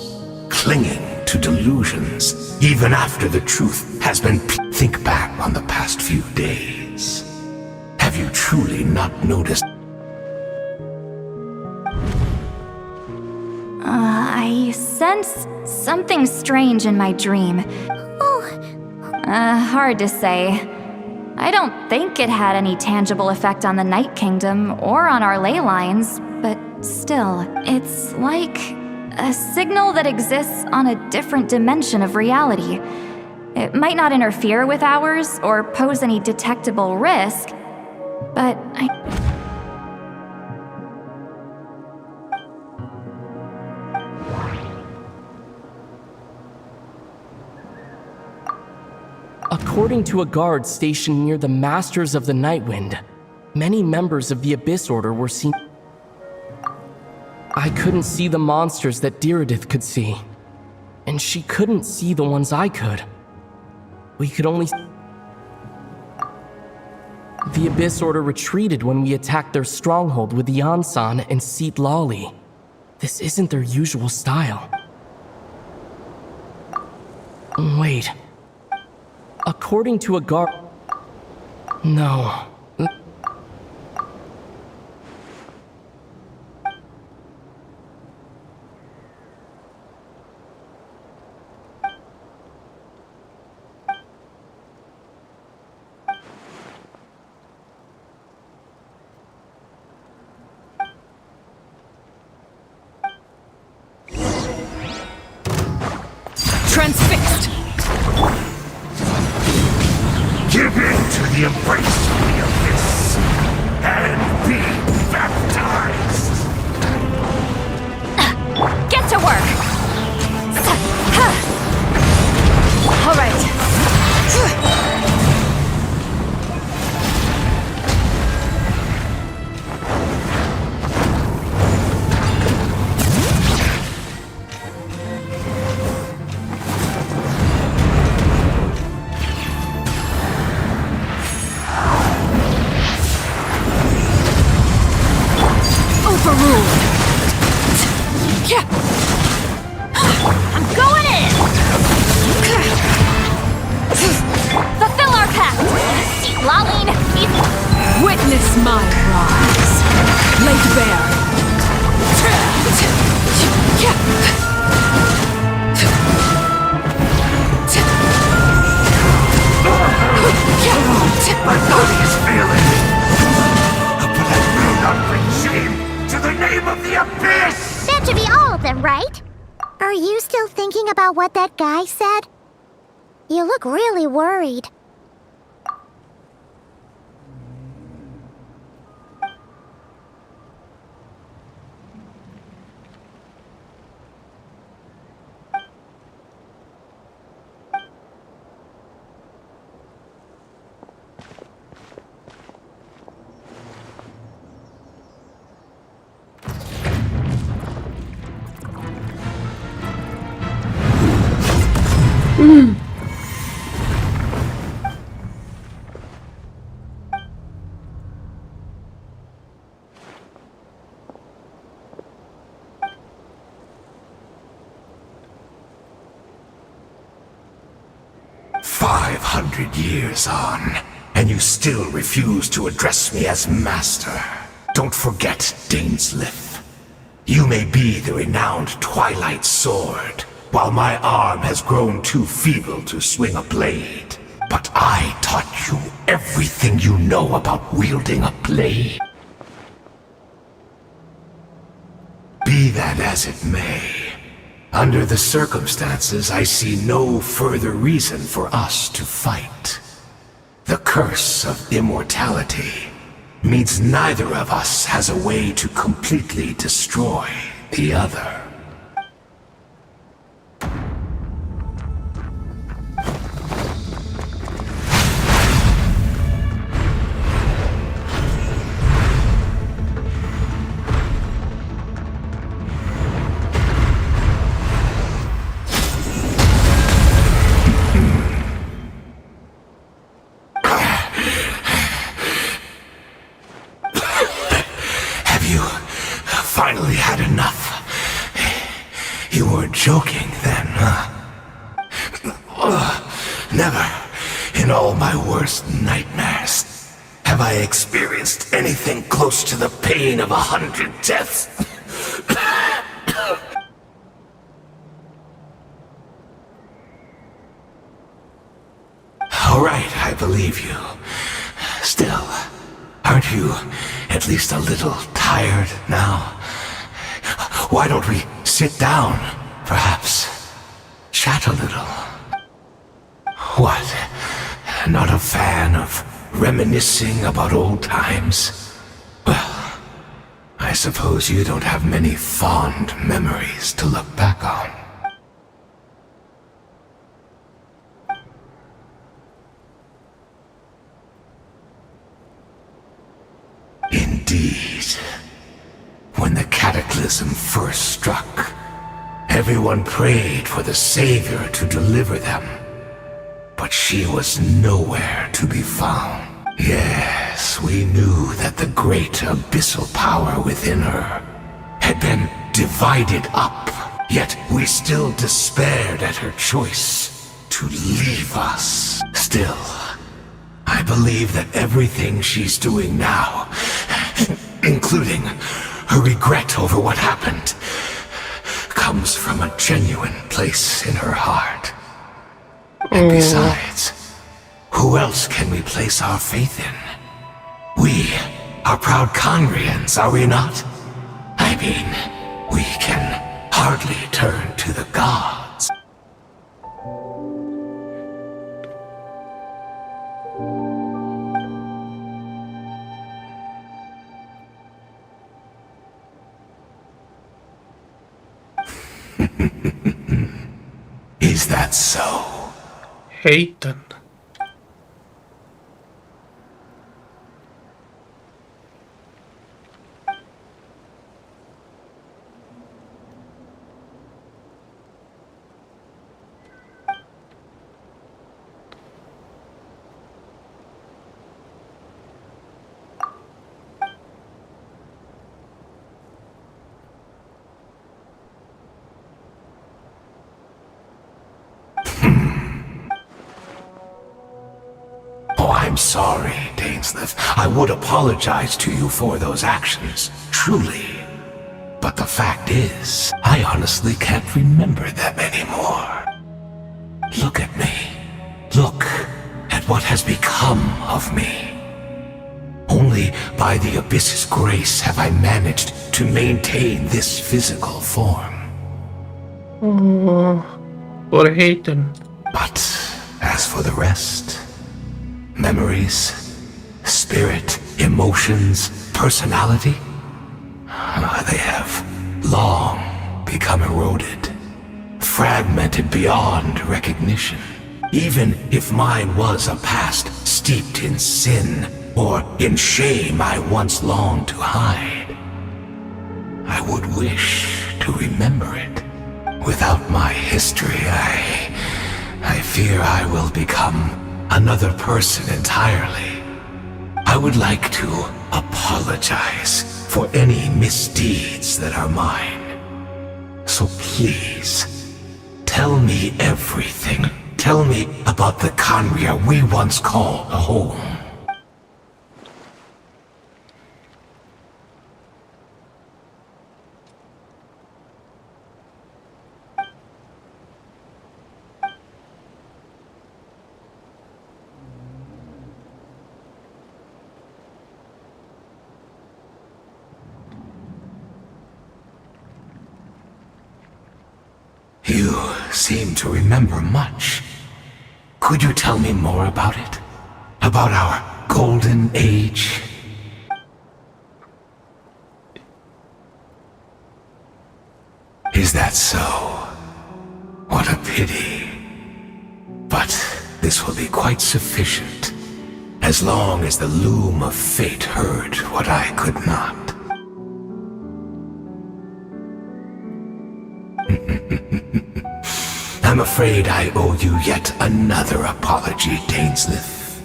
Speaker 8: Clinging to delusions, even after the truth has been... Think back on the past few days. Have you truly not noticed?
Speaker 6: I sense something strange in my dream. Hard to say. I don't think it had any tangible effect on the Night Kingdom or on our ley lines, but still, it's like a signal that exists on a different dimension of reality. It might not interfere with ours or pose any detectable risk, but
Speaker 11: According to a guard stationed near the Masters of the Nightwind, many members of the Abyss Order were seen. I couldn't see the monsters that Diridith could see, and she couldn't see the ones I could. We could only... The Abyss Order retreated when we attacked their stronghold with the Yansan and Seat Lawley. This isn't their usual style. Wait. According to a guard... No.
Speaker 10: Transfixed!
Speaker 8: Give in to the embrace of the abyss and be baptized!
Speaker 6: get to work! All right.
Speaker 10: I'm going in!
Speaker 6: Fulfill our pact! Laline,
Speaker 10: Witness my rise. Laid bare.
Speaker 8: My body is failing, but I will not bring shame to the name of the abyss!
Speaker 4: That should be all of them, right? Are you still thinking about what that guy said? You look really worried.
Speaker 2: Mm.
Speaker 8: 500 years on, and you still refuse to address me as master. Don't forget, Dainslith. You may be the renowned Twilight Sword, while my arm has grown too feeble to swing a blade. But I taught you everything you know about wielding a blade. Be that as it may, under the circumstances, I see no further reason for us to fight. The curse of immortality means neither of us has a way to completely destroy the other. Finally had enough. You weren't joking then, huh? Never, in all my worst nightmares, have I experienced anything close to the pain of 100 deaths. All right, I believe you. Still, aren't you at least a little tired now? Why don't we sit down, perhaps? Chat a little. What? Not a fan of reminiscing about old times? Well, I suppose you don't have many fond memories to look back on. Indeed. When the cataclysm first struck, everyone prayed for the Savior to deliver them. But she was nowhere to be found. Yes, we knew that the great abyssal power within her had been divided up. Yet we still despaired at her choice to leave us. Still, I believe that everything she's doing now, including her regret over what happened, comes from a genuine place in her heart. And besides, who else can we place our faith in? We are proud Conrians, are we not? I mean, we can hardly turn to the gods. Is that so?
Speaker 2: Heitan.
Speaker 8: I'm sorry, Dainsleif. I would apologize to you for those actions, truly. But the fact is, I honestly can't remember them anymore. Look at me. Look at what has become of me. Only by the Abyss's grace have I managed to maintain this physical form.
Speaker 2: Poor Heitan.
Speaker 8: But as for the rest, memories, spirit, emotions, personality, they have long become eroded, fragmented beyond recognition. Even if mine was a past steeped in sin or in shame I once longed to hide, I would wish to remember it. Without my history, I fear I will become another person entirely. I would like to apologize for any misdeeds that are mine. So please, tell me everything. Tell me about the Conria we once called home. You seem to remember much. Could you tell me more about it? About our golden age? Is that so? What a pity. But this will be quite sufficient, as long as the loom of fate heard what I could not. I'm afraid I owe you yet another apology, Dainslith.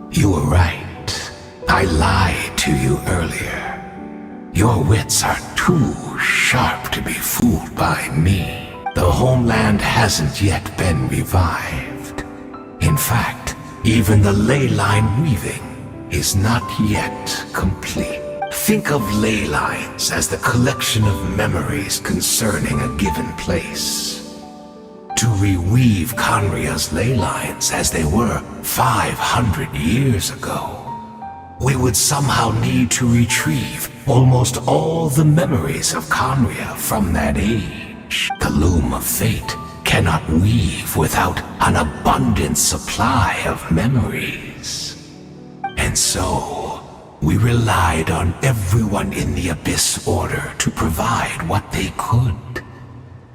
Speaker 8: You were right. I lied to you earlier. Your wits are too sharp to be fooled by me. The homeland hasn't yet been revived. In fact, even the ley line weaving is not yet complete. Think of ley lines as the collection of memories concerning a given place. To reweave Conria's ley lines as they were 500 years ago, we would somehow need to retrieve almost all the memories of Conria from that age. The loom of fate cannot weave without an abundant supply of memories. And so, we relied on everyone in the Abyss Order to provide what they could.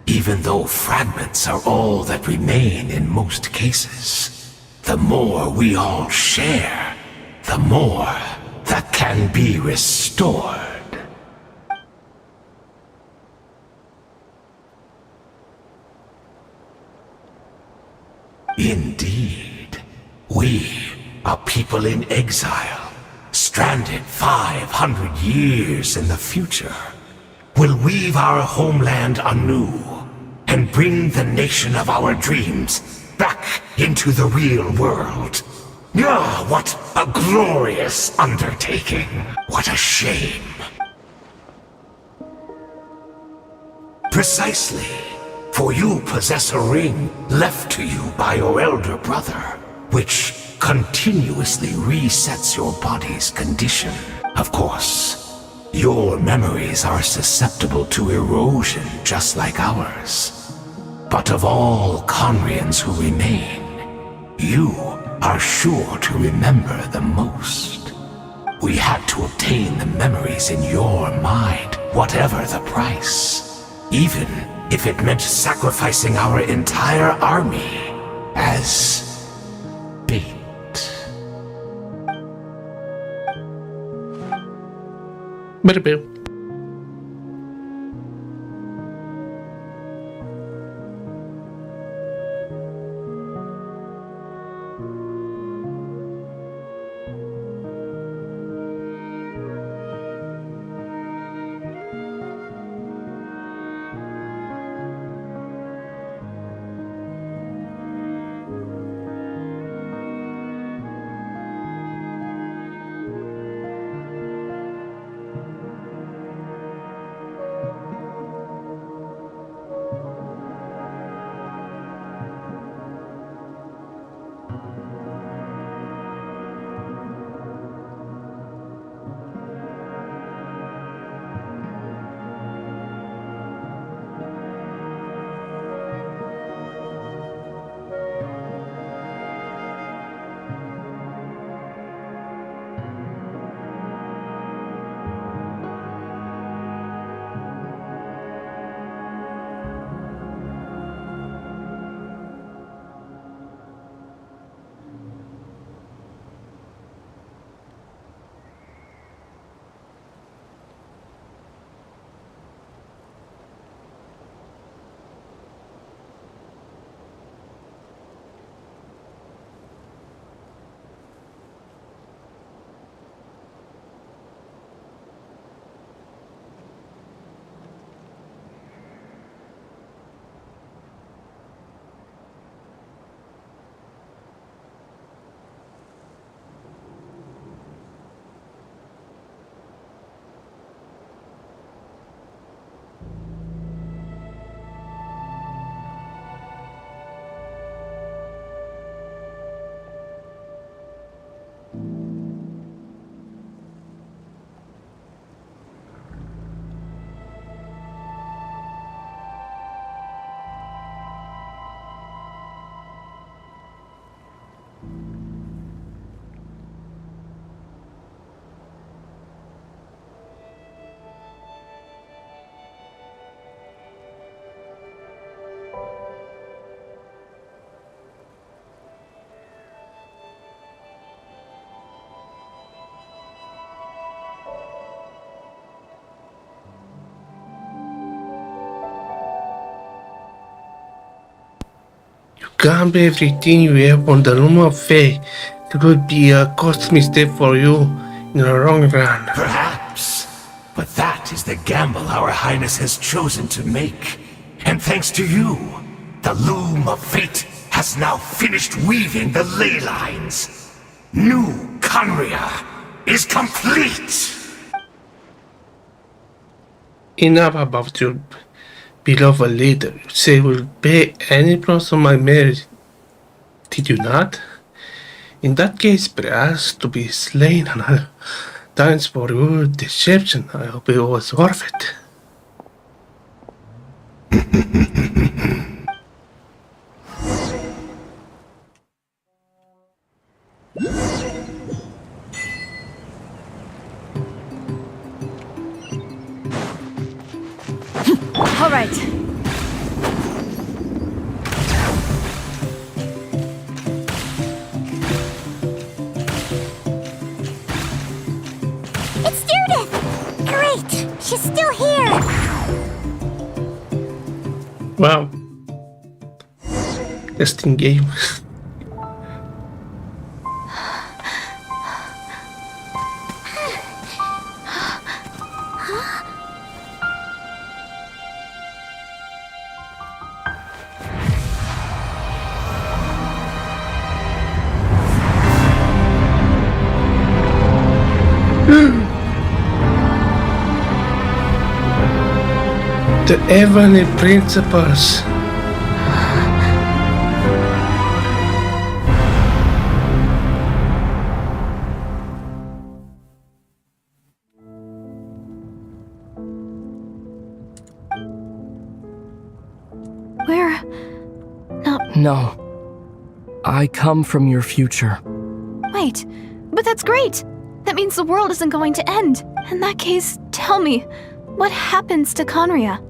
Speaker 8: Even though fragments are all that remain in most cases, the more we all share, the more that can be restored. Indeed, we are people in exile, stranded 500 years in the future, will weave our homeland anew and bring the nation of our dreams back into the real world. Ah, what a glorious undertaking! What a shame! Precisely, for you possess a ring left to you by your elder brother, which continuously resets your body's condition. Of course, your memories are susceptible to erosion just like ours. But of all Conrians who remain, you are sure to remember the most. We had to obtain the memories in your mind, whatever the price, even if it meant sacrificing our entire army as bait.
Speaker 2: Berbeu. gamble everything you have on the loom of fate. It would be a costly mistake for you in the long run.
Speaker 8: Perhaps. But that is the gamble our Highness has chosen to make. And thanks to you, the loom of fate has now finished weaving the ley lines. New Conria is complete!
Speaker 2: Enough about your beloved leader. You say you will pay any price of my marriage. Did you not? In that case, perhaps to be slain another times for your deception, I hope it was worth it.
Speaker 10: All right.
Speaker 4: It's Judith! Great! She's still here!
Speaker 2: Wow. Testing game. The heavenly principles.
Speaker 10: Where?
Speaker 11: No. I come from your future.
Speaker 10: Wait, but that's great! That means the world isn't going to end. In that case, tell me, what happens to Conria?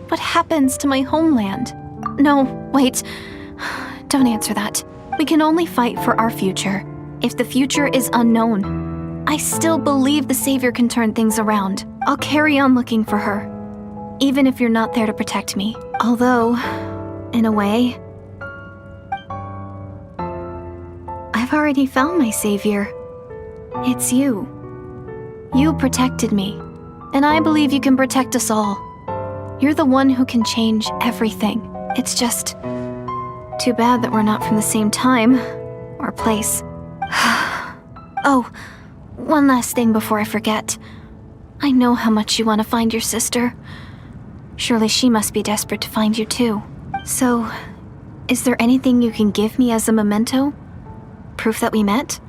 Speaker 10: What happens to my homeland? No, wait. Don't answer that. We can only fight for our future. If the future is unknown, I still believe the Savior can turn things around. I'll carry on looking for her, even if you're not there to protect me. Although, in a way, I've already found my Savior. It's you. You protected me, and I believe you can protect us all. You're the one who can change everything. It's just too bad that we're not from the same time or place. Oh, one last thing before I forget. I know how much you want to find your sister. Surely she must be desperate to find you too. So, is there anything you can give me as a memento? Proof that we met?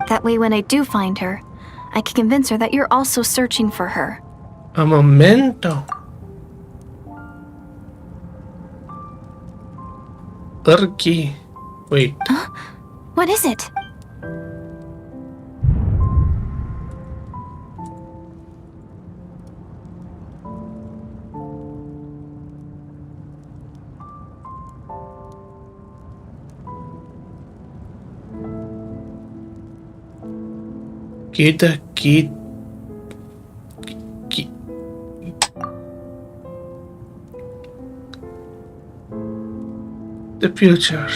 Speaker 10: That way when I do find her, I can convince her that you're also searching for her.
Speaker 2: A memento. Turkey. Wait.
Speaker 10: What is it?
Speaker 2: Kita. The future.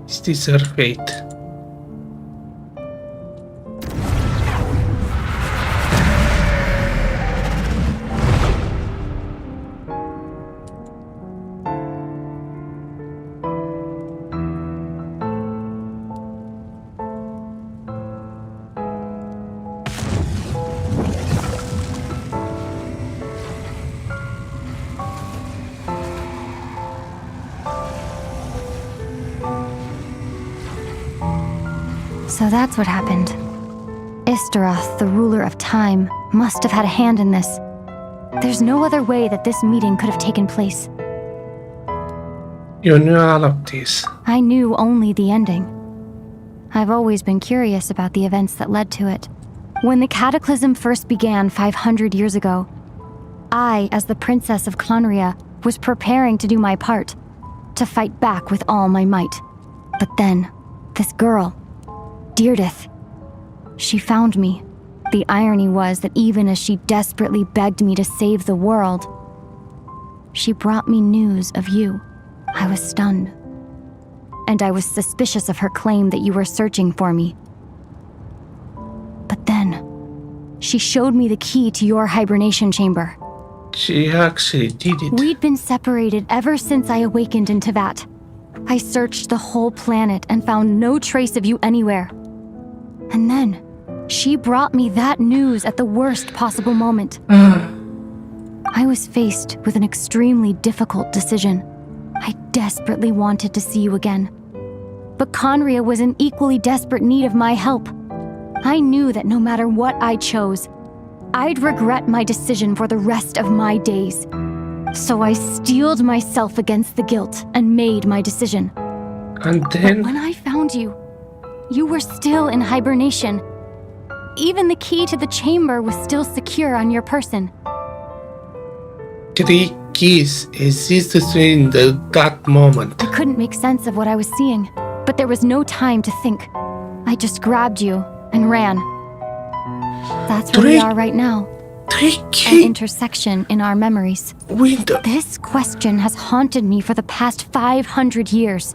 Speaker 2: Is this our fate?
Speaker 12: So that's what happened. Istaroth, the ruler of time, must have had a hand in this. There's no other way that this meeting could have taken place.
Speaker 2: You knew all of this.
Speaker 12: I knew only the ending. I've always been curious about the events that led to it. When the cataclysm first began 500 years ago, I, as the Princess of Conria, was preparing to do my part, to fight back with all my might. But then, this girl, Deirdith, she found me. The irony was that even as she desperately begged me to save the world, she brought me news of you. I was stunned. and I was suspicious of her claim that you were searching for me. But then, she showed me the key to your hibernation chamber.
Speaker 2: She actually did it.
Speaker 12: We'd been separated ever since I awakened in Teyvat. I searched the whole planet and found no trace of you anywhere. And then, she brought me that news at the worst possible moment. I was faced with an extremely difficult decision. I desperately wanted to see you again. But Conria was in equally desperate need of my help. I knew that no matter what I chose, I'd regret my decision for the rest of my days. So I steeled myself against the guilt and made my decision.
Speaker 2: And
Speaker 12: But
Speaker 2: then
Speaker 12: when I found you, you were still in hibernation. Even the key to the chamber was still secure on your person.
Speaker 2: 3 keys existed in that moment.
Speaker 12: I couldn't make sense of what I was seeing, but there was no time to think. I just grabbed you and ran. That's where we are right now.
Speaker 2: 3
Speaker 12: An
Speaker 2: key
Speaker 12: intersection in our memories.
Speaker 2: window.
Speaker 12: This question has haunted me for the past 500 years.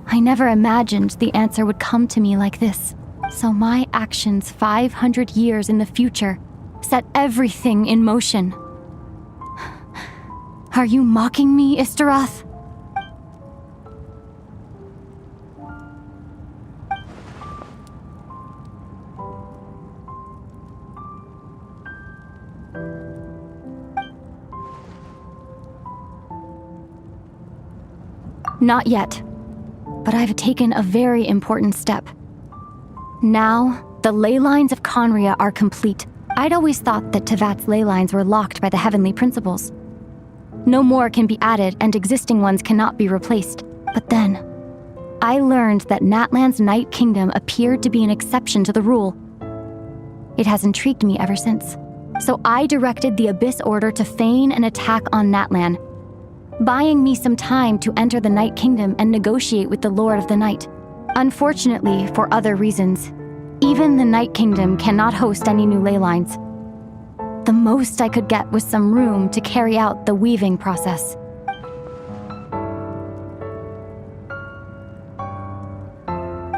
Speaker 12: I never imagined the answer would come to me like this. So my actions 500 years in the future set everything in motion. Are you mocking me, Istaroth? Not yet, but I've taken a very important step. Now, the ley lines of Conria are complete. I'd always thought that Teyvat's ley lines were locked by the heavenly principles. No more can be added and existing ones cannot be replaced. But then, I learned that Natlan's Night Kingdom appeared to be an exception to the rule. It has intrigued me ever since. So I directed the Abyss Order to feign an attack on Natlan, buying me some time to enter the Night Kingdom and negotiate with the Lord of the Night. Unfortunately, for other reasons, even the Night Kingdom cannot host any new ley lines. The most I could get was some room to carry out the weaving process.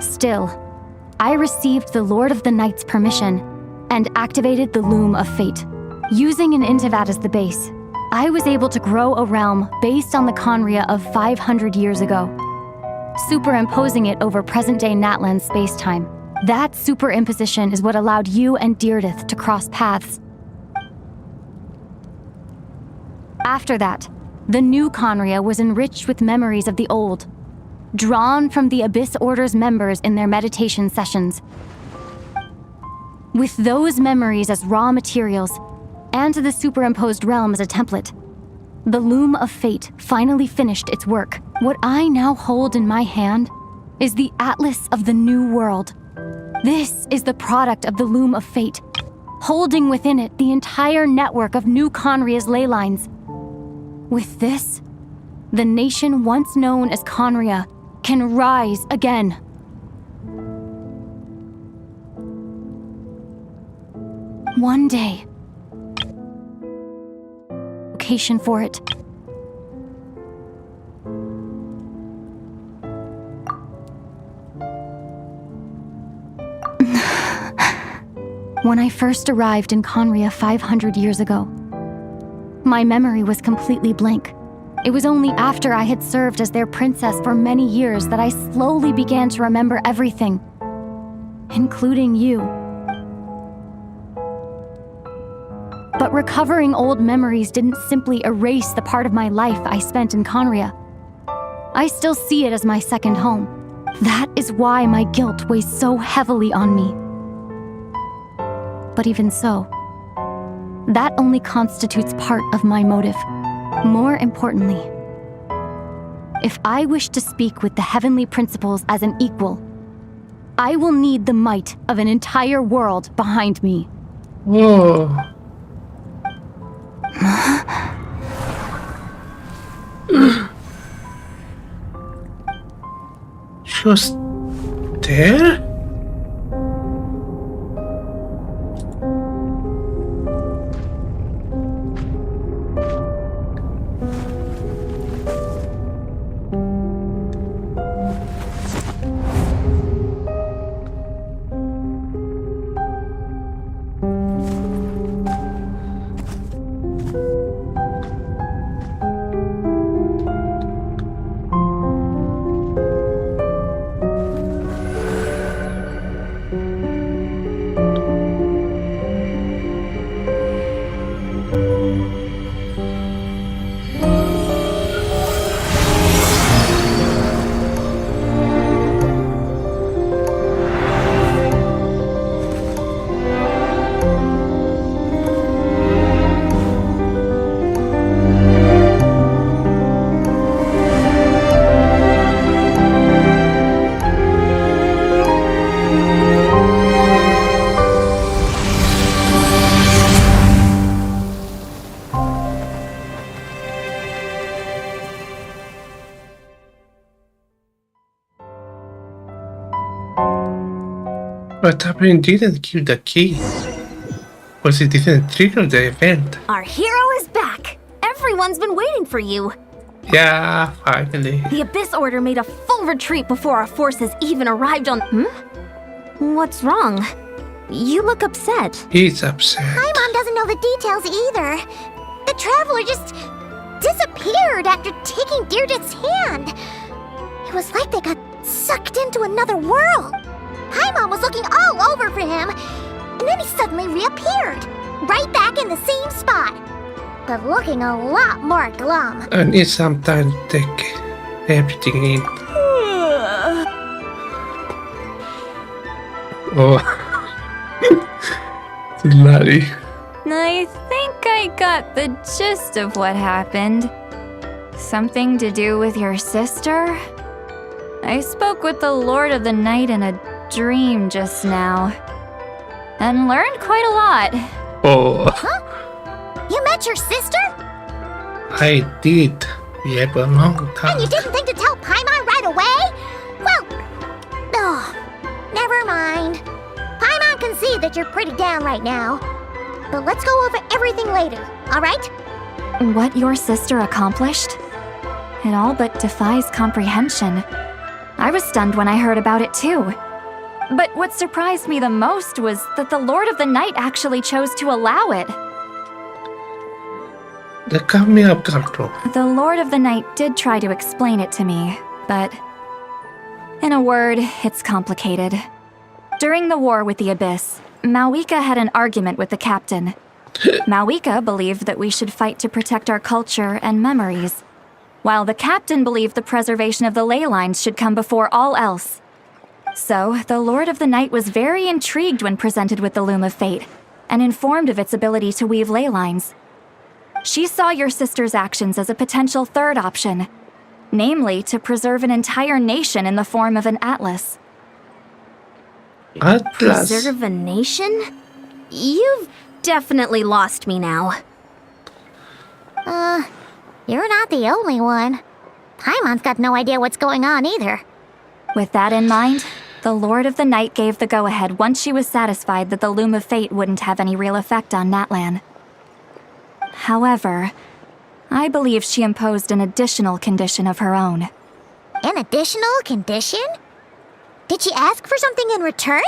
Speaker 12: Still, I received the Lord of the Night's permission and activated the Loom of Fate. Using an Intivat as the base, I was able to grow a realm based on the Conria of 500 years ago, superimposing it over present-day Natlan space-time. That superimposition is what allowed you and Deirdith to cross paths. After that, the new Conria was enriched with memories of the old, drawn from the Abyss Order's members in their meditation sessions. With those memories as raw materials, and the superimposed realm as a template, the Loom of Fate finally finished its work. What I now hold in my hand is the Atlas of the New World. This is the product of the Loom of Fate, holding within it the entire network of New Conria's ley lines. With this, the nation once known as Conria can rise again. One day, location for it. When I first arrived in Conria 500 years ago, my memory was completely blank. It was only after I had served as their princess for many years that I slowly began to remember everything, including you. But recovering old memories didn't simply erase the part of my life I spent in Conria. I still see it as my second home. That is why my guilt weighs so heavily on me. But even so, that only constitutes part of my motive. More importantly, if I wish to speak with the heavenly principles as an equal, I will need the might of an entire world behind me.
Speaker 2: Whoa. Just there? What happened didn't kill the key? Was it didn't trigger the event?
Speaker 1: Our hero is back! Everyone's been waiting for you!
Speaker 2: Yeah, finally.
Speaker 1: The Abyss Order made a full retreat before our forces even arrived on— What's wrong? You look upset.
Speaker 2: He's upset.
Speaker 4: Paimon doesn't know the details either. The Traveler just disappeared after taking Deirdre's hand. It was like they got sucked into another world. Paimon was looking all over for him, and then he suddenly reappeared, right back in the same spot, but looking a lot more glum.
Speaker 2: I need some time to take everything in. Oh. Larry.
Speaker 6: I think I got the gist of what happened. Something to do with your sister? I spoke with the Lord of the Night in a dream just now, and learned quite a lot.
Speaker 2: Oh.
Speaker 4: Huh? You met your sister?
Speaker 2: I did. We had a long time.
Speaker 4: And you didn't think to tell Paimon right away? Well, never mind. Paimon can see that you're pretty down right now. But let's go over everything later, alright?
Speaker 6: What your sister accomplished? It all but defies comprehension. I was stunned when I heard about it too. But what surprised me the most was that the Lord of the Night actually chose to allow it.
Speaker 2: The coming up control.
Speaker 6: The Lord of the Night did try to explain it to me, but in a word, it's complicated. During the war with the Abyss, Mawika had an argument with the captain. Mawika believed that we should fight to protect our culture and memories, while the captain believed the preservation of the ley lines should come before all else. So, the Lord of the Night was very intrigued when presented with the Loom of Fate, and informed of its ability to weave ley lines. She saw your sister's actions as a potential third option, namely to preserve an entire nation in the form of an atlas.
Speaker 2: Atlas.
Speaker 1: Preserve a nation? You've definitely lost me now.
Speaker 4: You're not the only one. Paimon's got no idea what's going on either.
Speaker 6: With that in mind, the Lord of the Night gave the go-ahead once she was satisfied that the Loom of Fate wouldn't have any real effect on Natlan. However, I believe she imposed an additional condition of her own.
Speaker 4: An additional condition? Did she ask for something in return?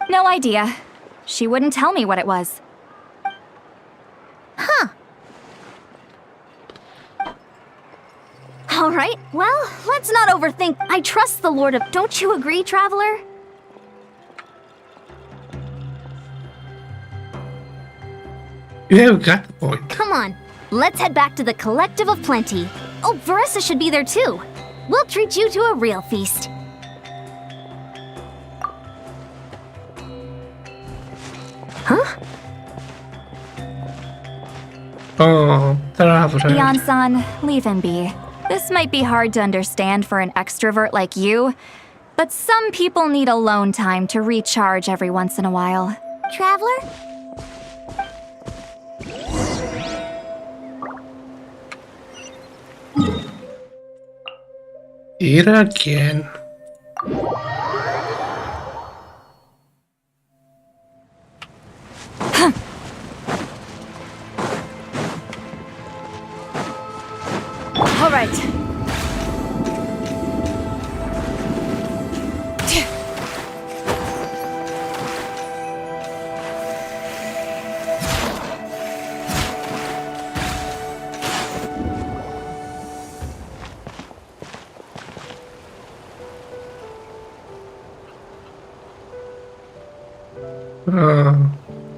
Speaker 6: No idea. She wouldn't tell me what it was.
Speaker 4: Huh.
Speaker 1: All right, well, let's not overthink. I trust the Lord of... Don't you agree, Traveler?
Speaker 2: You have got the point.
Speaker 1: Come on, let's head back to the Collective of Plenty. Oh, Varessa should be there too. We'll treat you to a real feast. Huh?
Speaker 2: Oh, Traveler.
Speaker 6: Yan-san, leave him be. This might be hard to understand for an extrovert like you, but some people need alone time to recharge every once in a while.
Speaker 4: Traveler?
Speaker 2: Here again.
Speaker 1: All right.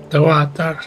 Speaker 2: The water.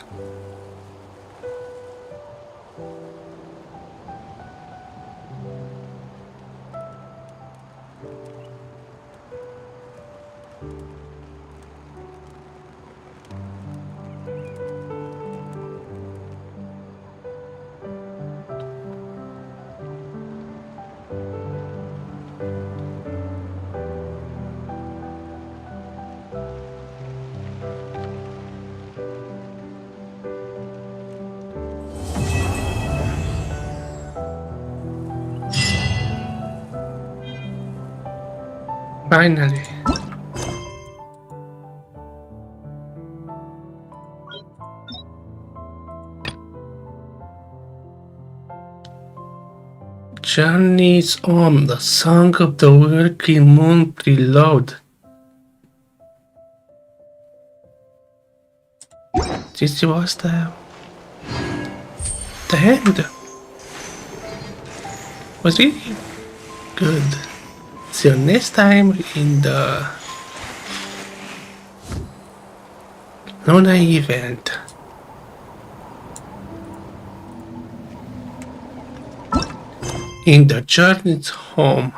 Speaker 2: Finally. Journey's Home, the Song of the Working Moon Prelude. This was the end. Was really good. See you next time in the Luna event. In the Journey's Home.